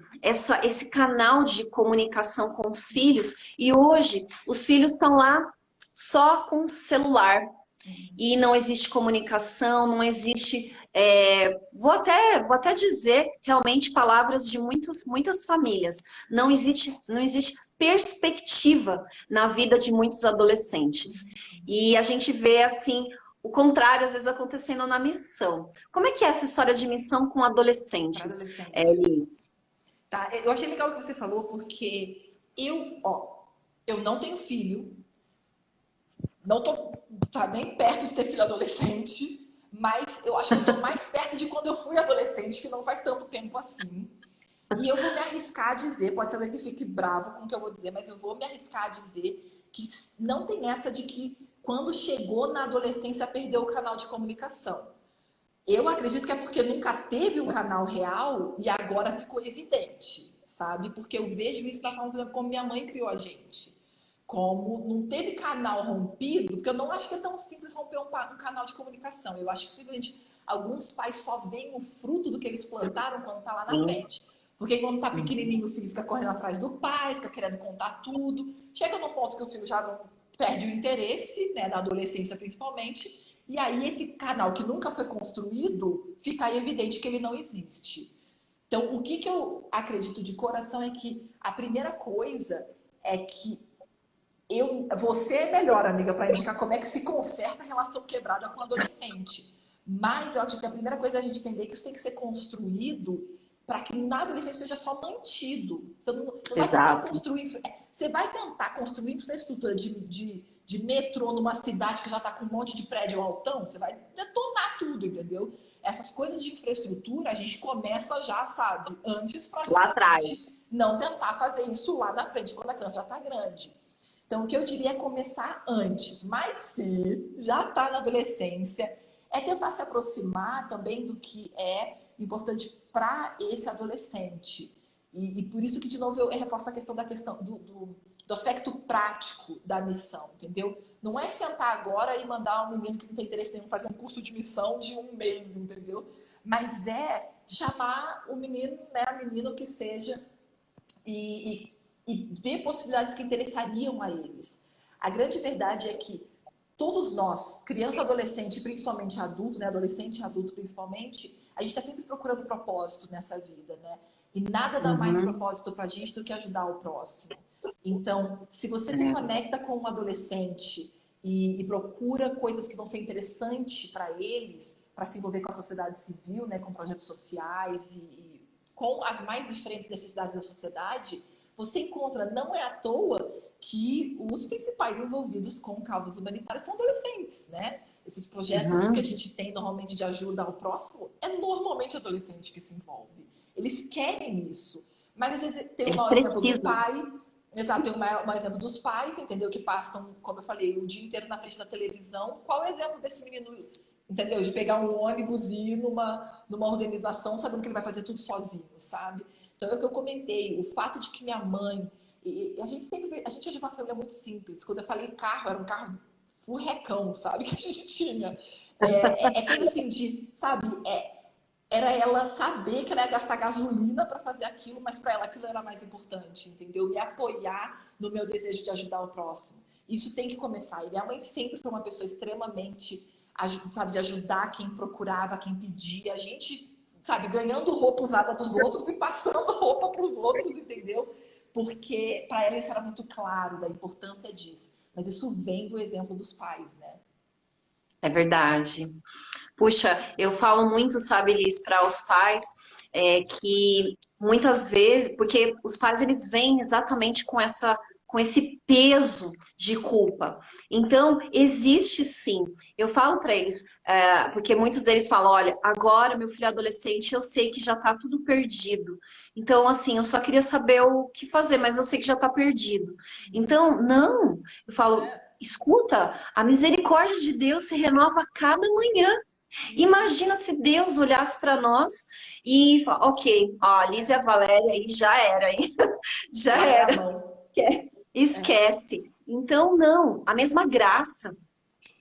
esse canal de comunicação com os filhos, e hoje os filhos estão lá só com celular. E não existe comunicação, não existe... vou até dizer realmente palavras de muitas famílias. Não existe perspectiva na vida de muitos adolescentes. E a gente vê, assim, o contrário, às vezes, acontecendo na missão. Como é que é essa história de missão com adolescentes, Liz? Tá, eu achei legal o que você falou, porque Eu não tenho filho, não tô nem perto de ter filho adolescente, mas eu acho que eu tô mais perto de quando eu fui adolescente, que não faz tanto tempo assim. E eu vou me arriscar a dizer, pode ser alguém que fique bravo com o que eu vou dizer, mas eu vou me arriscar a dizer que não tem essa de que quando chegou na adolescência perdeu o canal de comunicação. Eu acredito que é porque nunca teve um canal real e agora ficou evidente, sabe? Porque eu vejo isso da forma, por exemplo, como minha mãe criou a gente. Como não teve canal rompido, porque eu não acho que é tão simples romper um canal de comunicação. Eu acho que simplesmente alguns pais só veem o fruto do que eles plantaram quando tá lá na frente. Porque quando tá pequenininho, o filho fica correndo atrás do pai, fica querendo contar tudo. Chega num ponto que o filho já não perde o interesse, né, na adolescência principalmente. E aí esse canal que nunca foi construído, fica aí evidente que ele não existe. Então, o que eu acredito de coração é que a primeira coisa é que você é melhor, amiga, para indicar como é que se conserta a relação quebrada com o adolescente. Mas eu acho que a primeira coisa é a gente entender que isso tem que ser construído para que na adolescência seja só mantido. Você não vai tentar construir. Você vai tentar construir infraestrutura de metrô numa cidade que já está com um monte de prédio altão, você vai detonar tudo, entendeu? Essas coisas de infraestrutura a gente começa já, sabe, antes para lá atrás. Não tentar fazer isso lá na frente quando a criança já está grande. Então, o que eu diria é começar antes, mas se já está na adolescência, é tentar se aproximar também do que é importante para esse adolescente. E por isso que, de novo, eu reforço a questão do aspecto prático da missão, entendeu? Não é sentar agora e mandar um menino que não tem interesse nenhum fazer um curso de missão de 1 mês, entendeu? Mas é chamar o menino, né, a menina que seja, e ver possibilidades que interessariam a eles. A grande verdade é que todos nós, criança, adolescente, principalmente adulto, né, adolescente e adulto principalmente, a gente está sempre procurando propósito nessa vida, né? E nada dá mais propósito pra gente do que ajudar o próximo. Então, se você se conecta com um adolescente e procura coisas que vão ser interessantes para eles, para se envolver com a sociedade civil, né, com projetos sociais e com as mais diferentes necessidades da sociedade, você encontra, não é à toa que os principais envolvidos com causas humanitárias são adolescentes, né? Esses projetos que a gente tem normalmente de ajuda ao próximo, é normalmente adolescente que se envolve. Eles querem isso. Mas às vezes tem um mau exemplo do pai. Exato, tem um mau exemplo dos pais, entendeu? Que passam, como eu falei, o dia inteiro na frente da televisão. Qual é o exemplo desse menino, entendeu? De pegar um ônibus e ir numa organização sabendo que ele vai fazer tudo sozinho, sabe? Então é o que eu comentei, o fato de que minha mãe... a gente é de uma família muito simples. Quando eu falei carro, era um carro furrecão, sabe? Que a gente tinha. Coisa assim de, sabe? Era ela saber que ela ia gastar gasolina para fazer aquilo, mas para ela aquilo era mais importante, entendeu? Me apoiar no meu desejo de ajudar o próximo. Isso tem que começar. E minha mãe sempre foi uma pessoa extremamente, sabe, de ajudar quem procurava, quem pedia. A gente, sabe, ganhando roupa usada dos outros e passando roupa para os outros, entendeu? Porque para ela isso era muito claro, da importância disso. Mas isso vem do exemplo dos pais, né? É verdade. Puxa, eu falo muito, sabe, Liz, para os pais, que muitas vezes, porque os pais eles vêm exatamente com esse peso de culpa. Então, existe sim. Eu falo para eles, porque muitos deles falam, olha, agora meu filho é adolescente, eu sei que já está tudo perdido. Então, assim, eu só queria saber o que fazer, mas eu sei que já está perdido. Então, não, eu falo, escuta, a misericórdia de Deus se renova a cada manhã. Imagina se Deus olhasse para nós e falasse, ok, ó, a Liz e a Valéria aí já era, hein? Já era. Esquece. Então, não, a mesma graça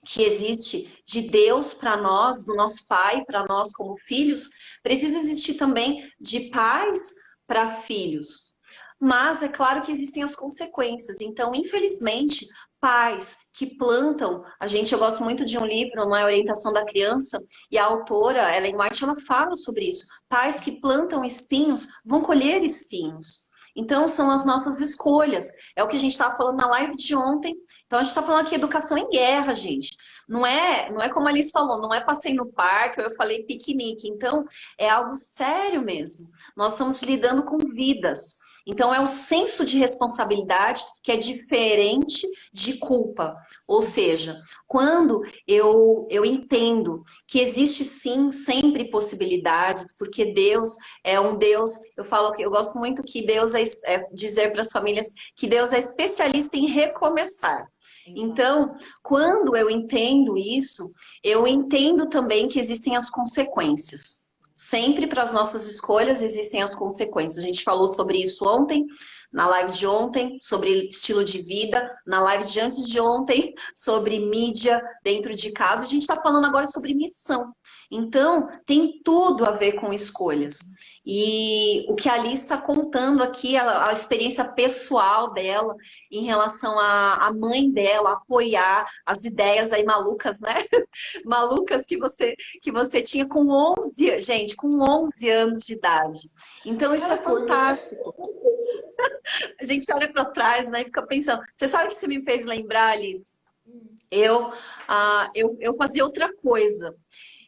que existe de Deus para nós, do nosso Pai, para nós como filhos, precisa existir também de pais para filhos. Mas é claro que existem as consequências. Então, infelizmente, pais que plantam... eu gosto muito de um livro, não é Orientação da Criança, e a autora, Ellen White, ela fala sobre isso. Pais que plantam espinhos vão colher espinhos. Então, são as nossas escolhas. É o que a gente estava falando na live de ontem. Então, a gente está falando aqui educação em guerra, gente. Não é como a Alice falou, não é passei no parque, ou eu falei piquenique. Então, é algo sério mesmo. Nós estamos lidando com vidas. Então, é um senso de responsabilidade que é diferente de culpa. Ou seja, quando eu entendo que existe sim sempre possibilidades, porque Deus é um Deus, eu falo que eu gosto muito que Deus é dizer para as famílias que Deus é especialista em recomeçar. Então, quando eu entendo isso, eu entendo também que existem as consequências. Sempre para as nossas escolhas existem as consequências. A gente falou sobre isso ontem, na live de ontem, sobre estilo de vida, na live de antes de ontem, sobre mídia dentro de casa. A gente está falando agora sobre missão. Então, tem tudo a ver com escolhas. E o que a Alice está contando aqui, a experiência pessoal dela em relação à mãe dela, apoiar as ideias aí malucas, né? Malucas que você tinha com 11, gente, com 11 anos de idade. Então, isso é fantástico. A gente olha para trás, né, e fica pensando. Você sabe o que você me fez lembrar, Alice? Eu fazia outra coisa.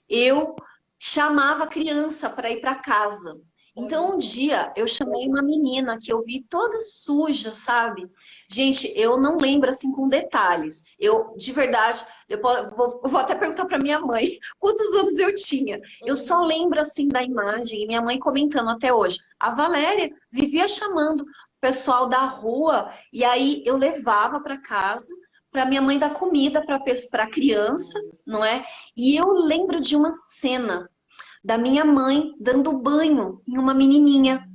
Eu chamava a criança para ir para casa. Então, um dia, eu chamei uma menina que eu vi toda suja, sabe? Gente, eu não lembro, assim, com detalhes. Eu, de verdade, eu vou até perguntar para minha mãe quantos anos eu tinha. Eu só lembro, assim, da imagem, e minha mãe comentando até hoje. A Valéria vivia chamando o pessoal da rua, e aí eu levava para casa, para minha mãe dar comida para a criança, não é? E eu lembro de uma cena da minha mãe dando banho em uma menininha.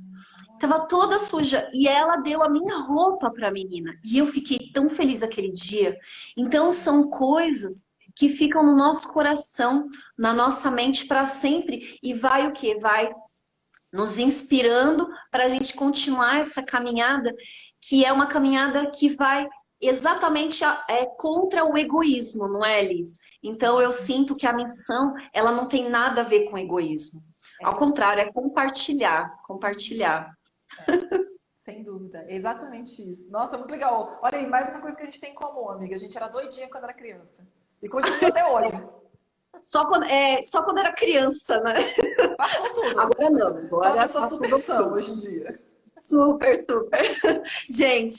Tava toda suja e ela deu a minha roupa para a menina. E eu fiquei tão feliz aquele dia. Então são coisas que ficam no nosso coração, na nossa mente para sempre e vai o quê? Vai nos inspirando para a gente continuar essa caminhada, que é uma caminhada que vai exatamente contra o egoísmo, não é, Liz? Então eu sinto que a missão, ela não tem nada a ver com egoísmo. Ao contrário, é compartilhar, compartilhar. Sem dúvida, exatamente isso. Nossa, muito legal. Olha aí, mais uma coisa que a gente tem em comum, amiga. A gente era doidinha quando era criança. E continua até hoje. Só quando era criança, né? Passou tudo. Agora não. Agora só supersão hoje em dia. Super, super. Gente,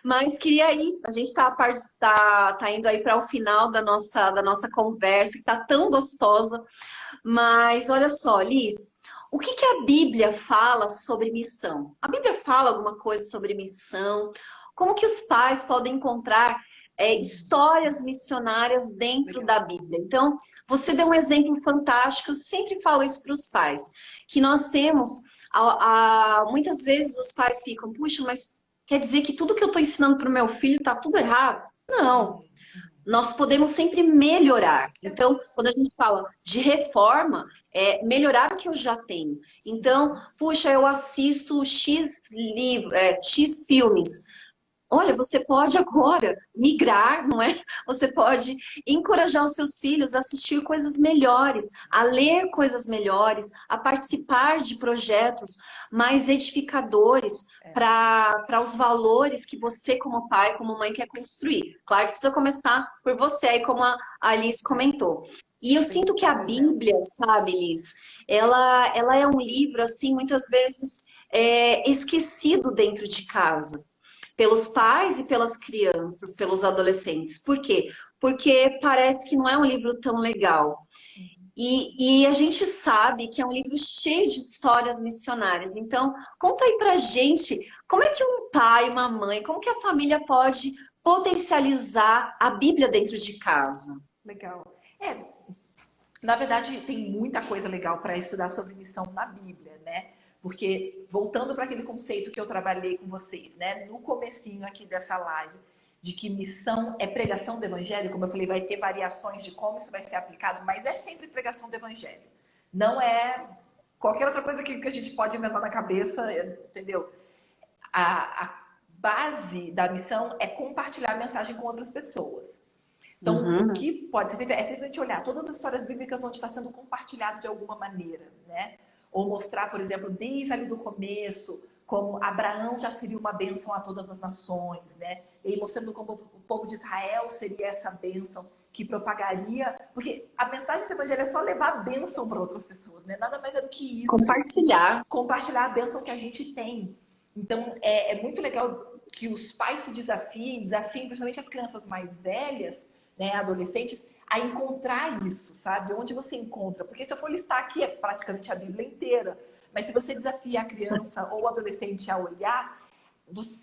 mas queria ir. A gente tá indo aí para o final da nossa conversa, que tá tão gostosa. Mas olha só, Liz, o que a Bíblia fala sobre missão? A Bíblia fala alguma coisa sobre missão? Como que os pais podem encontrar histórias missionárias dentro da Bíblia? Então, você deu um exemplo fantástico, eu sempre falo isso para os pais, que nós temos, muitas vezes os pais ficam, puxa, mas quer dizer que tudo que eu estou ensinando para o meu filho está tudo errado? Não. Nós podemos sempre melhorar. Então, quando a gente fala de reforma, é melhorar o que eu já tenho. Então, puxa, eu assisto X filmes. Olha, você pode agora migrar, não é? Você pode encorajar os seus filhos a assistir coisas melhores, a ler coisas melhores, a participar de projetos mais edificadores para os valores que você, como pai, como mãe, quer construir. Claro que precisa começar por você, aí como a Alice comentou. E eu sinto que a Bíblia, sabe, Liz, ela é um livro, assim, muitas vezes esquecido dentro de casa. Pelos pais e pelas crianças, pelos adolescentes. Por quê? Porque parece que não é um livro tão legal. E a gente sabe que é um livro cheio de histórias missionárias. Então, conta aí pra gente, como é que um pai, uma mãe, como que a família pode potencializar a Bíblia dentro de casa? Legal. Na verdade, tem muita coisa legal para estudar sobre missão na Bíblia, né? Porque, voltando para aquele conceito que eu trabalhei com vocês, né? No comecinho aqui dessa live, de que missão é pregação do evangelho, como eu falei, vai ter variações de como isso vai ser aplicado, mas é sempre pregação do evangelho. Não é qualquer outra coisa que a gente pode inventar na cabeça, entendeu? A base da missão é compartilhar a mensagem com outras pessoas. Então, o que pode ser feito é sempre a gente olhar todas as histórias bíblicas onde está sendo compartilhado de alguma maneira, né? Ou mostrar, por exemplo, desde ali do começo, como Abraão já seria uma bênção a todas as nações, né? E mostrando como o povo de Israel seria essa bênção que propagaria... Porque a mensagem do evangelho é só levar a bênção para outras pessoas, né? Nada mais é do que isso. Compartilhar. Compartilhar a bênção que a gente tem. Então, é muito legal que os pais se desafiem principalmente as crianças mais velhas, né, adolescentes, a encontrar isso, sabe? Onde você encontra? Porque se eu for listar aqui, é praticamente a Bíblia inteira. Mas se você desafia a criança ou o adolescente a olhar,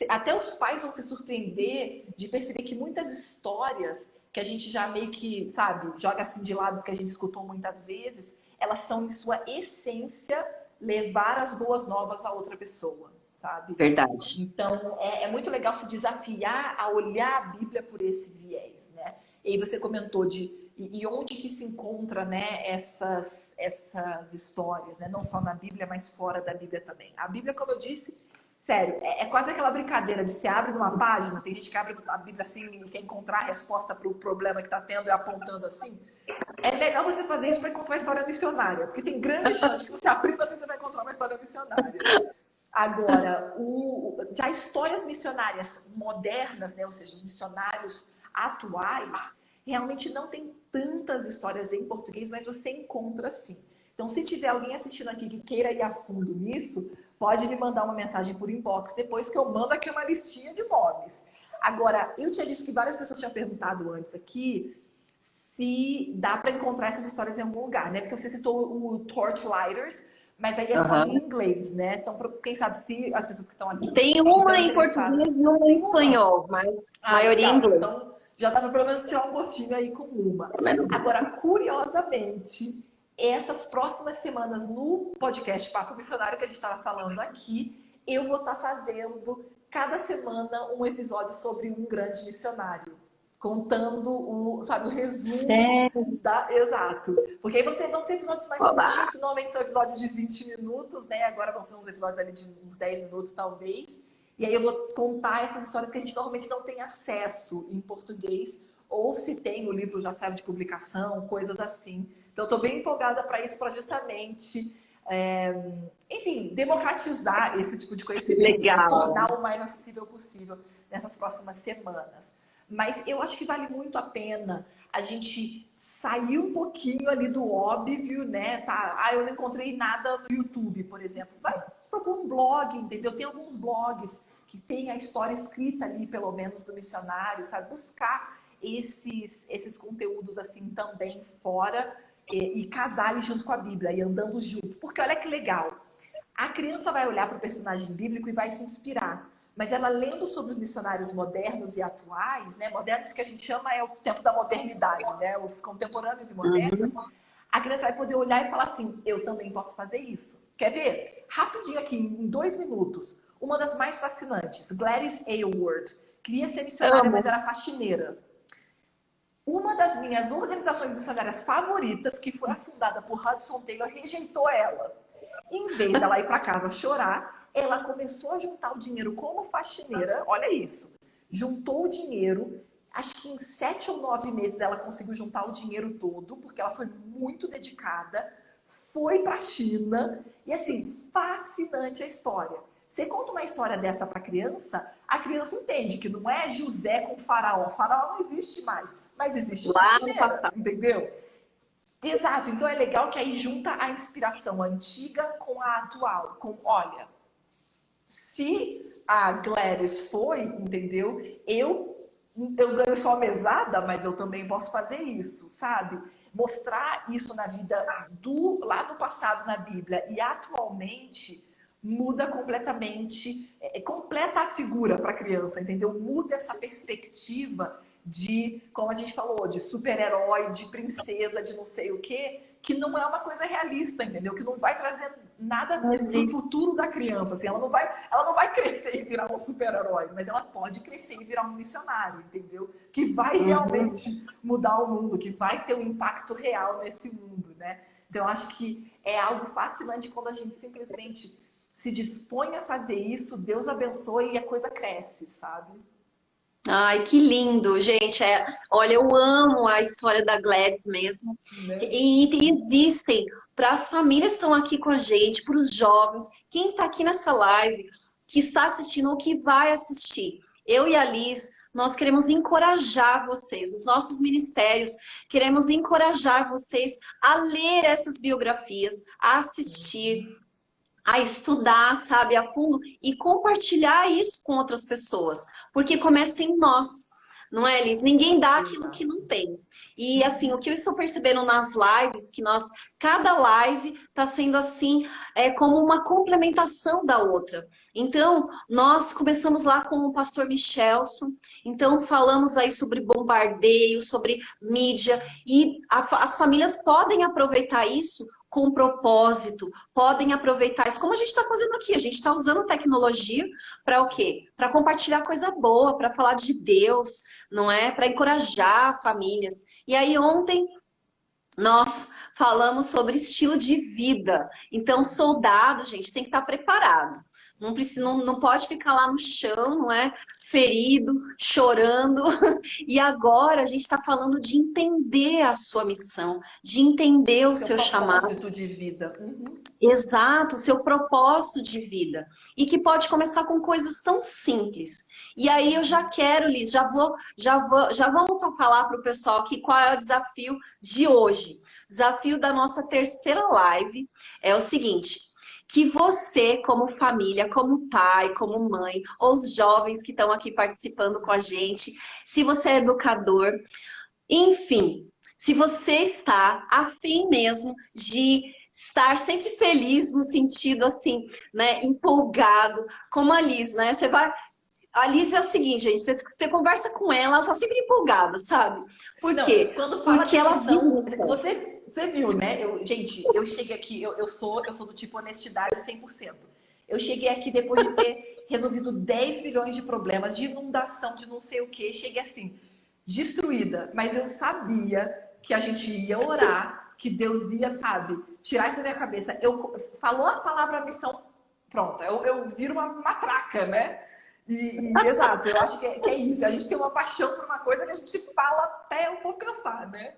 até os pais vão se surpreender de perceber que muitas histórias que a gente já meio que, sabe, joga assim de lado, que a gente escutou muitas vezes, elas são, em sua essência, levar as boas novas a outra pessoa, sabe? Verdade. Então, é muito legal se desafiar a olhar a Bíblia por esse viés, né? E aí você comentou e onde que se encontra, né, essas histórias, né? Não só na Bíblia, mas fora da Bíblia também. A Bíblia, como eu disse, sério, é quase aquela brincadeira de se abre numa página, tem gente que abre a Bíblia assim e quer encontrar a resposta para o problema que está tendo e apontando assim. É legal você fazer isso para encontrar a história missionária, porque tem grande chance que você abrindo assim, você vai encontrar uma história missionária. Agora, já histórias missionárias modernas, né, ou seja, os missionários atuais, realmente não tem tantas histórias em português, mas você encontra sim. Então, se tiver alguém assistindo aqui que queira ir a fundo nisso, pode me mandar uma mensagem por inbox, depois que eu mando aqui uma listinha de nomes. Agora, eu tinha dito que várias pessoas tinham perguntado antes aqui se dá para encontrar essas histórias em algum lugar, né? Porque você citou o Torchlighters, mas aí é só em inglês, né? Então, quem sabe se as pessoas que estão aqui... Tem uma em português e uma em espanhol, mas a maioria em inglês. Então, já dá para pelo menos tirar um gostinho aí com uma. Agora, curiosamente, essas próximas semanas no podcast Papo Missionário que a gente estava falando aqui, eu vou estar fazendo cada semana um episódio sobre um grande missionário. Contando o resumo Exato. Porque aí vão ter episódios mais curtinhos, que normalmente são episódios de 20 minutos, né? Agora vão ser uns episódios ali de uns 10 minutos, talvez. E aí eu vou contar essas histórias que a gente normalmente não tem acesso em português, ou se tem, o livro já serve de publicação, coisas assim. Então eu tô bem empolgada para isso, para justamente, enfim, democratizar esse tipo de conhecimento. Legal. Tornar o mais acessível possível nessas próximas semanas. Mas eu acho que vale muito a pena a gente sair um pouquinho ali do óbvio, né? Tá? Eu não encontrei nada no YouTube, por exemplo. Vai procurar um blog, entendeu? Tem alguns blogs que tem a história escrita ali, pelo menos, do missionário, sabe? Buscar esses conteúdos assim também fora e casar ali junto com a Bíblia e andando junto. Porque olha que legal. A criança vai olhar para o personagem bíblico e vai se inspirar. Mas ela lendo sobre os missionários modernos e atuais, né? Modernos que a gente chama é o tempo da modernidade, né? Os contemporâneos e modernos. A criança vai poder olhar e falar assim, eu também posso fazer isso. Quer ver? Rapidinho aqui, em 2 minutos. Uma das mais fascinantes, Gladys Aylward. Queria ser missionária, mas era faxineira. Uma das minhas organizações missionárias favoritas, que foi fundada por Hudson Taylor, rejeitou ela. Em vez dela ir para casa chorar, ela começou a juntar o dinheiro como faxineira, olha isso, juntou o dinheiro, acho que em 7 ou 9 meses ela conseguiu juntar o dinheiro todo, porque ela foi muito dedicada, foi para a China, e assim, fascinante a história. Você conta uma história dessa para a criança entende que não é José com faraó, faraó não existe mais, mas existe faxineira, entendeu? Exato, então é legal que aí junta a inspiração antiga com a atual, olha, se a Gladys foi, entendeu? Eu ganho só a mesada, mas eu também posso fazer isso, sabe? Mostrar isso na vida lá no passado na Bíblia e atualmente muda completamente, completa a figura para a criança, entendeu? Muda essa perspectiva de, como a gente falou, de super-herói, de princesa, de não sei o quê, que não é uma coisa realista, entendeu? Que não vai trazer nada do futuro da criança. Assim, ela não vai crescer e virar um super-herói, mas ela pode crescer e virar um missionário, entendeu? Que vai realmente mudar o mundo, que vai ter um impacto real nesse mundo, né? Então, eu acho que é algo fascinante quando a gente simplesmente se dispõe a fazer isso, Deus abençoe e a coisa cresce, sabe? Ai, que lindo, gente. Olha, eu amo a história da Gladys mesmo. E existem, para as famílias que estão aqui com a gente, para os jovens, quem está aqui nessa live, que está assistindo ou que vai assistir. Eu e a Liz, nós queremos encorajar vocês, os nossos ministérios, queremos encorajar vocês a ler essas biografias, a assistir, a estudar, sabe, a fundo e compartilhar isso com outras pessoas, porque começa em nós, não é, Liz? Ninguém dá aquilo que Exato. não tem. E assim, o que eu estou percebendo nas lives, que cada live está sendo assim, como uma complementação da outra. Então, nós começamos lá com o pastor Michelson, então falamos aí sobre bombardeio, sobre mídia, e as famílias podem aproveitar isso com propósito, podem aproveitar isso, como a gente está fazendo aqui. A gente está usando tecnologia para o quê? Para compartilhar coisa boa, para falar de Deus, não é? Para encorajar famílias. E aí ontem nós falamos sobre estilo de vida. Então, soldado, gente, tem que estar preparado. Não, precisa, não pode ficar lá no chão, não é? Ferido, chorando. E agora a gente está falando de entender a sua missão, de entender o Seu seu chamado. propósito de vida. Uhum. Exato, o seu propósito de vida. E que pode começar com coisas tão simples. E aí eu já quero, Liz, já vamos falar para o pessoal aqui qual é o desafio de hoje. O desafio da nossa terceira live é o seguinte: que você, como família, como pai, como mãe, ou os jovens que estão aqui participando com a gente, se você é educador, enfim, se você está afim mesmo de estar sempre feliz no sentido assim, né, empolgado, como a Liz, né? A Liz é o seguinte, gente, você conversa com ela, ela tá sempre empolgada, sabe? Por Não, quê? quando fala de Porque ela vive missão, missão. você viu, né? Gente, eu cheguei aqui, eu sou do tipo honestidade 100%. Eu cheguei aqui depois de ter resolvido 10 milhões de problemas, de inundação, de não sei o quê. Cheguei assim, destruída. Mas eu sabia que a gente ia orar, que Deus ia, sabe, tirar isso da minha cabeça. Falou a palavra missão, pronto, eu viro uma matraca, né? Exato, eu acho que é isso. A gente tem uma paixão por uma coisa que a gente fala até um pouco cansar, né?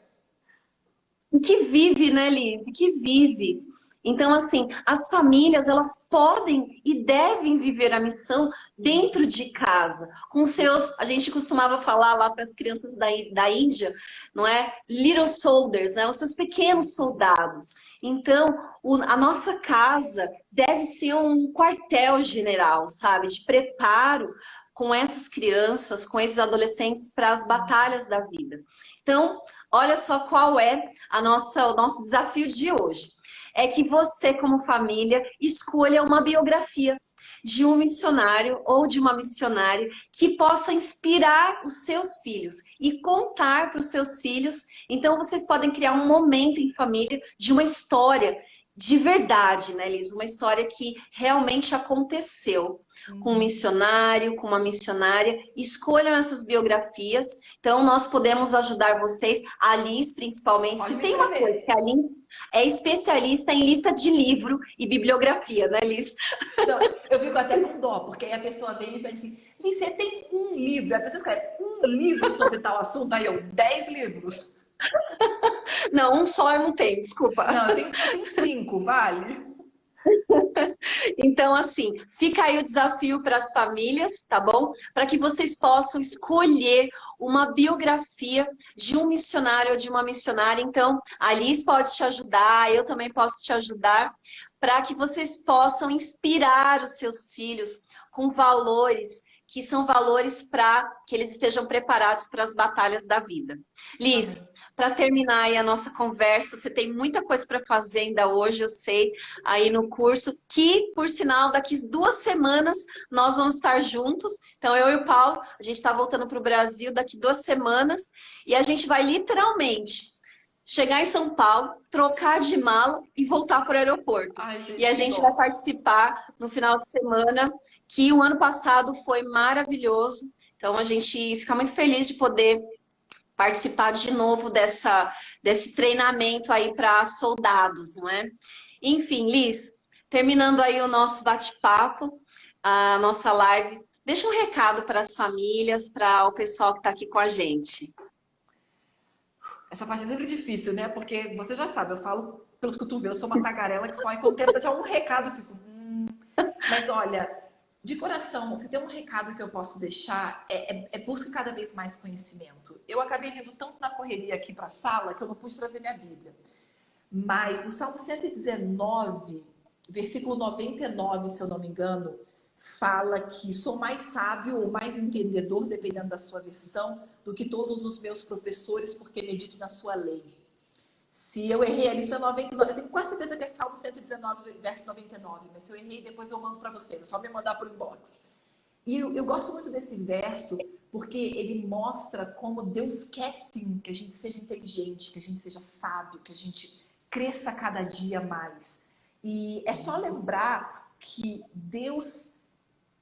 E que vive, né, Liz? E que vive. Então, assim, as famílias, elas podem e devem viver a missão dentro de casa, com seus, a gente costumava falar lá para as crianças da Índia, não é? Little soldiers, né? Os seus pequenos soldados. Então, a nossa casa deve ser um quartel-general, sabe? De preparo com essas crianças, com esses adolescentes para as batalhas da vida. Então, olha só qual é o nosso desafio de hoje. É que você, como família, escolha uma biografia de um missionário ou de uma missionária que possa inspirar os seus filhos e contar para os seus filhos. Então, vocês podem criar um momento em família de uma história de verdade, né, Liz? Uma história que realmente aconteceu com um missionário, com uma missionária. Escolham essas biografias. Então, nós podemos ajudar vocês, a Liz principalmente. Pode Se me tem uma coisa escrever. que a Liz é especialista em lista de livro e bibliografia, né, Liz? Não, eu fico até com dó, porque aí a pessoa vem e fala assim, Liz, você tem um livro. A pessoa escreve um livro sobre tal assunto, aí eu, 10 livros. Não, um só eu não tenho, desculpa. Não, eu tenho 5, vale? Então, assim, fica aí o desafio para as famílias, tá bom? Para que vocês possam escolher uma biografia de um missionário ou de uma missionária. Então, a Liz pode te ajudar, eu também posso te ajudar, para que vocês possam inspirar os seus filhos com valores que são valores para que eles estejam preparados para as batalhas da vida. Liz, Amém. para terminar aí a nossa conversa, você tem muita coisa para fazer ainda hoje, eu sei, aí no curso, que, por sinal, daqui 2 semanas nós vamos estar juntos. Então, eu e o Paulo, a gente está voltando para o Brasil daqui 2 semanas e a gente vai literalmente chegar em São Paulo, trocar de mala e voltar para o aeroporto. Ai, gente, E a que gente dó. vai participar no final de semana, que o ano passado foi maravilhoso. Então, a gente fica muito feliz de poder participar de novo desse treinamento aí para soldados, não é? Enfim, Liz, terminando aí o nosso bate-papo, a nossa live, deixa um recado para as famílias, para o pessoal que está aqui com a gente. Essa parte é sempre difícil, né? Porque você já sabe, eu falo pelos cotovelos, eu sou uma tagarela que só encontra já um recado, eu fico. Mas olha, de coração, se tem um recado que eu posso deixar, busca cada vez mais conhecimento. Eu acabei indo tanto na correria aqui para a sala que eu não pude trazer minha Bíblia. Mas no Salmo 119, versículo 99, se eu não me engano, fala que sou mais sábio ou mais entendedor, dependendo da sua versão, do que todos os meus professores, porque medito na sua lei. Se eu errei ali, se é 99, eu tenho quase certeza que é Salmo 119, verso 99, mas se eu errei, depois eu mando para vocês, é só me mandar por inbox. E eu gosto muito desse verso, porque ele mostra como Deus quer sim que a gente seja inteligente, que a gente seja sábio, que a gente cresça cada dia mais. E é só lembrar que Deus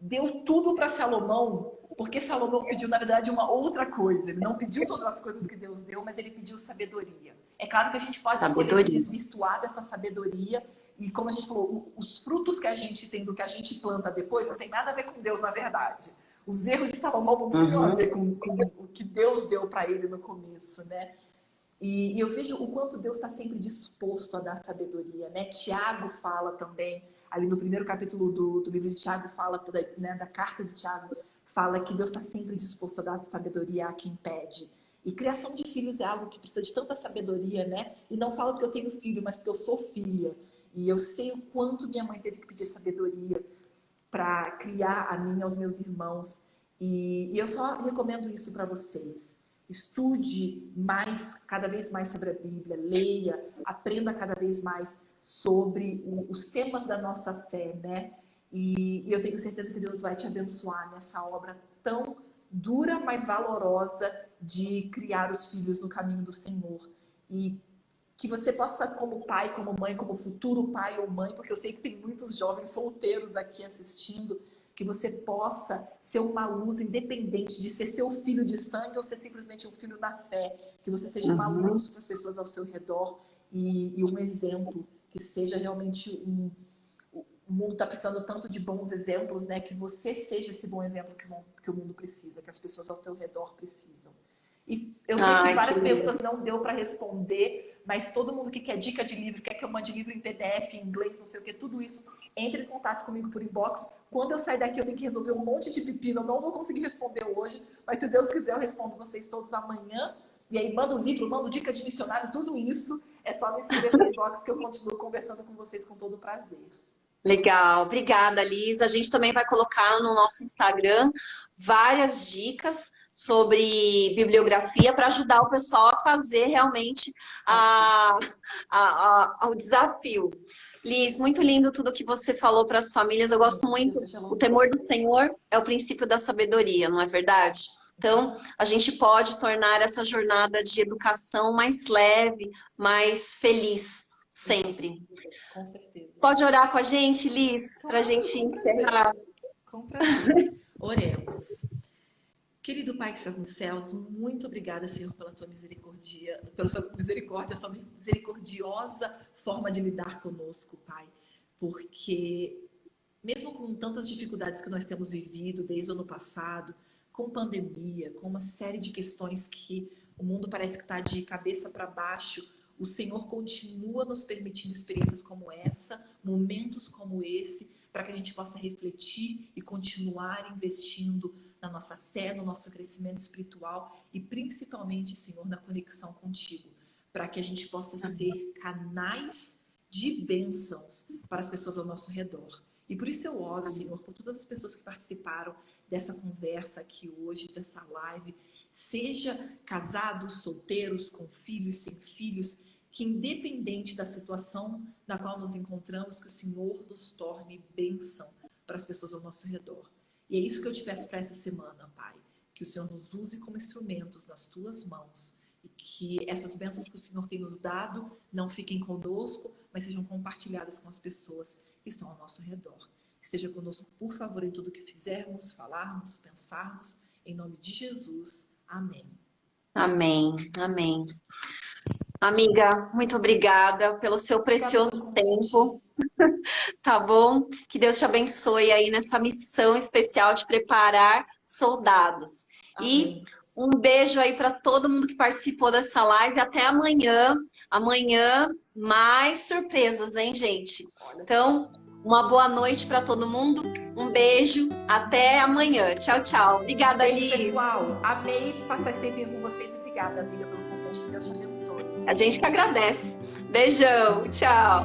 deu tudo para Salomão, porque Salomão pediu, na verdade, uma outra coisa. Ele não pediu todas as coisas que Deus deu, mas ele pediu sabedoria. É claro que a gente pode escolher se desvirtuar dessa sabedoria. E como a gente falou, os frutos que a gente tem do que a gente planta depois não tem nada a ver com Deus, na verdade. Os erros de Salomão não tinham a ver com o que Deus deu para ele no começo, né? E eu vejo o quanto Deus está sempre disposto a dar sabedoria, né? Tiago fala também, ali no primeiro capítulo do livro de Tiago, fala toda, né, da carta de Tiago, fala que Deus está sempre disposto a dar sabedoria a quem pede. E criação de filhos é algo que precisa de tanta sabedoria, né? E não falo porque eu tenho filho, mas porque eu sou filha. E eu sei o quanto minha mãe teve que pedir sabedoria para criar a mim e aos meus irmãos. E eu só recomendo isso para vocês. Estude mais, cada vez mais sobre a Bíblia, leia, aprenda cada vez mais sobre os temas da nossa fé, né? E eu tenho certeza que Deus vai te abençoar nessa obra tão dura, mas valorosa de criar os filhos no caminho do Senhor. E que você possa, como pai, como mãe, como futuro pai ou mãe, porque eu sei que tem muitos jovens solteiros aqui assistindo, que você possa ser uma luz independente de ser seu filho de sangue ou ser simplesmente um filho na fé. Que você seja uma luz para as pessoas ao seu redor e um exemplo, que seja realmente o mundo está precisando tanto de bons exemplos, né? Que você seja esse bom exemplo que o mundo precisa, que as pessoas ao teu redor precisam. E eu sei que várias perguntas não deu para responder, mas todo mundo que quer dica de livro, quer que eu mande livro em PDF, em inglês, não sei o que, tudo isso, entre em contato comigo por inbox. Quando eu sair daqui, eu tenho que resolver um monte de pepino, eu não vou conseguir responder hoje, mas se Deus quiser, eu respondo vocês todos amanhã. E aí, manda um livro, manda dica de missionário, tudo isso. É só me escrever no inbox que eu continuo conversando com vocês com todo prazer. Legal, obrigada, Liz. A gente também vai colocar no nosso Instagram várias dicas sobre bibliografia para ajudar o pessoal a fazer realmente o desafio. Liz, muito lindo tudo que você falou para as famílias. Eu gosto muito. O temor do Senhor é o princípio da sabedoria, não é verdade? Então, a gente pode tornar essa jornada de educação mais leve, mais feliz, sempre. Com certeza. Pode orar com a gente, Liz, para a gente encerrar? Com prazer. Oremos. Querido Pai que estás nos céus, muito obrigada, Senhor, pela tua misericórdia, sua misericordiosa forma de lidar conosco, Pai. Porque mesmo com tantas dificuldades que nós temos vivido desde o ano passado, com pandemia, com uma série de questões que o mundo parece que está de cabeça para baixo, o Senhor continua nos permitindo experiências como essa, momentos como esse, para que a gente possa refletir e continuar investindo na nossa fé, no nosso crescimento espiritual e principalmente, Senhor, na conexão contigo, para que a gente possa ser canais de bênçãos para as pessoas ao nosso redor. E por isso eu oro, Senhor, por todas as pessoas que participaram dessa conversa aqui hoje, dessa live, seja casados, solteiros, com filhos, sem filhos, que independente da situação na qual nos encontramos, que o Senhor nos torne bênção para as pessoas ao nosso redor. E é isso que eu te peço para essa semana, Pai, que o Senhor nos use como instrumentos nas tuas mãos e que essas bênçãos que o Senhor tem nos dado não fiquem conosco, mas sejam compartilhadas com as pessoas que estão ao nosso redor. Esteja conosco, por favor, em tudo que fizermos, falarmos, pensarmos, em nome de Jesus. Amém. Amém, amém. Amiga, muito obrigada pelo seu precioso tempo, tá bom? Que Deus te abençoe aí nessa missão especial de preparar soldados. Amém. E um beijo aí para todo mundo que participou dessa live. Até amanhã. Amanhã, mais surpresas, hein, gente? Então, uma boa noite para todo mundo. Um beijo. Até amanhã. Tchau, tchau. Obrigada, Beijo, Liz. pessoal. Amei passar esse tempinho com vocês e obrigada, amiga, pelo convite. Que Deus te abençoe. A gente que agradece. Beijão. Tchau.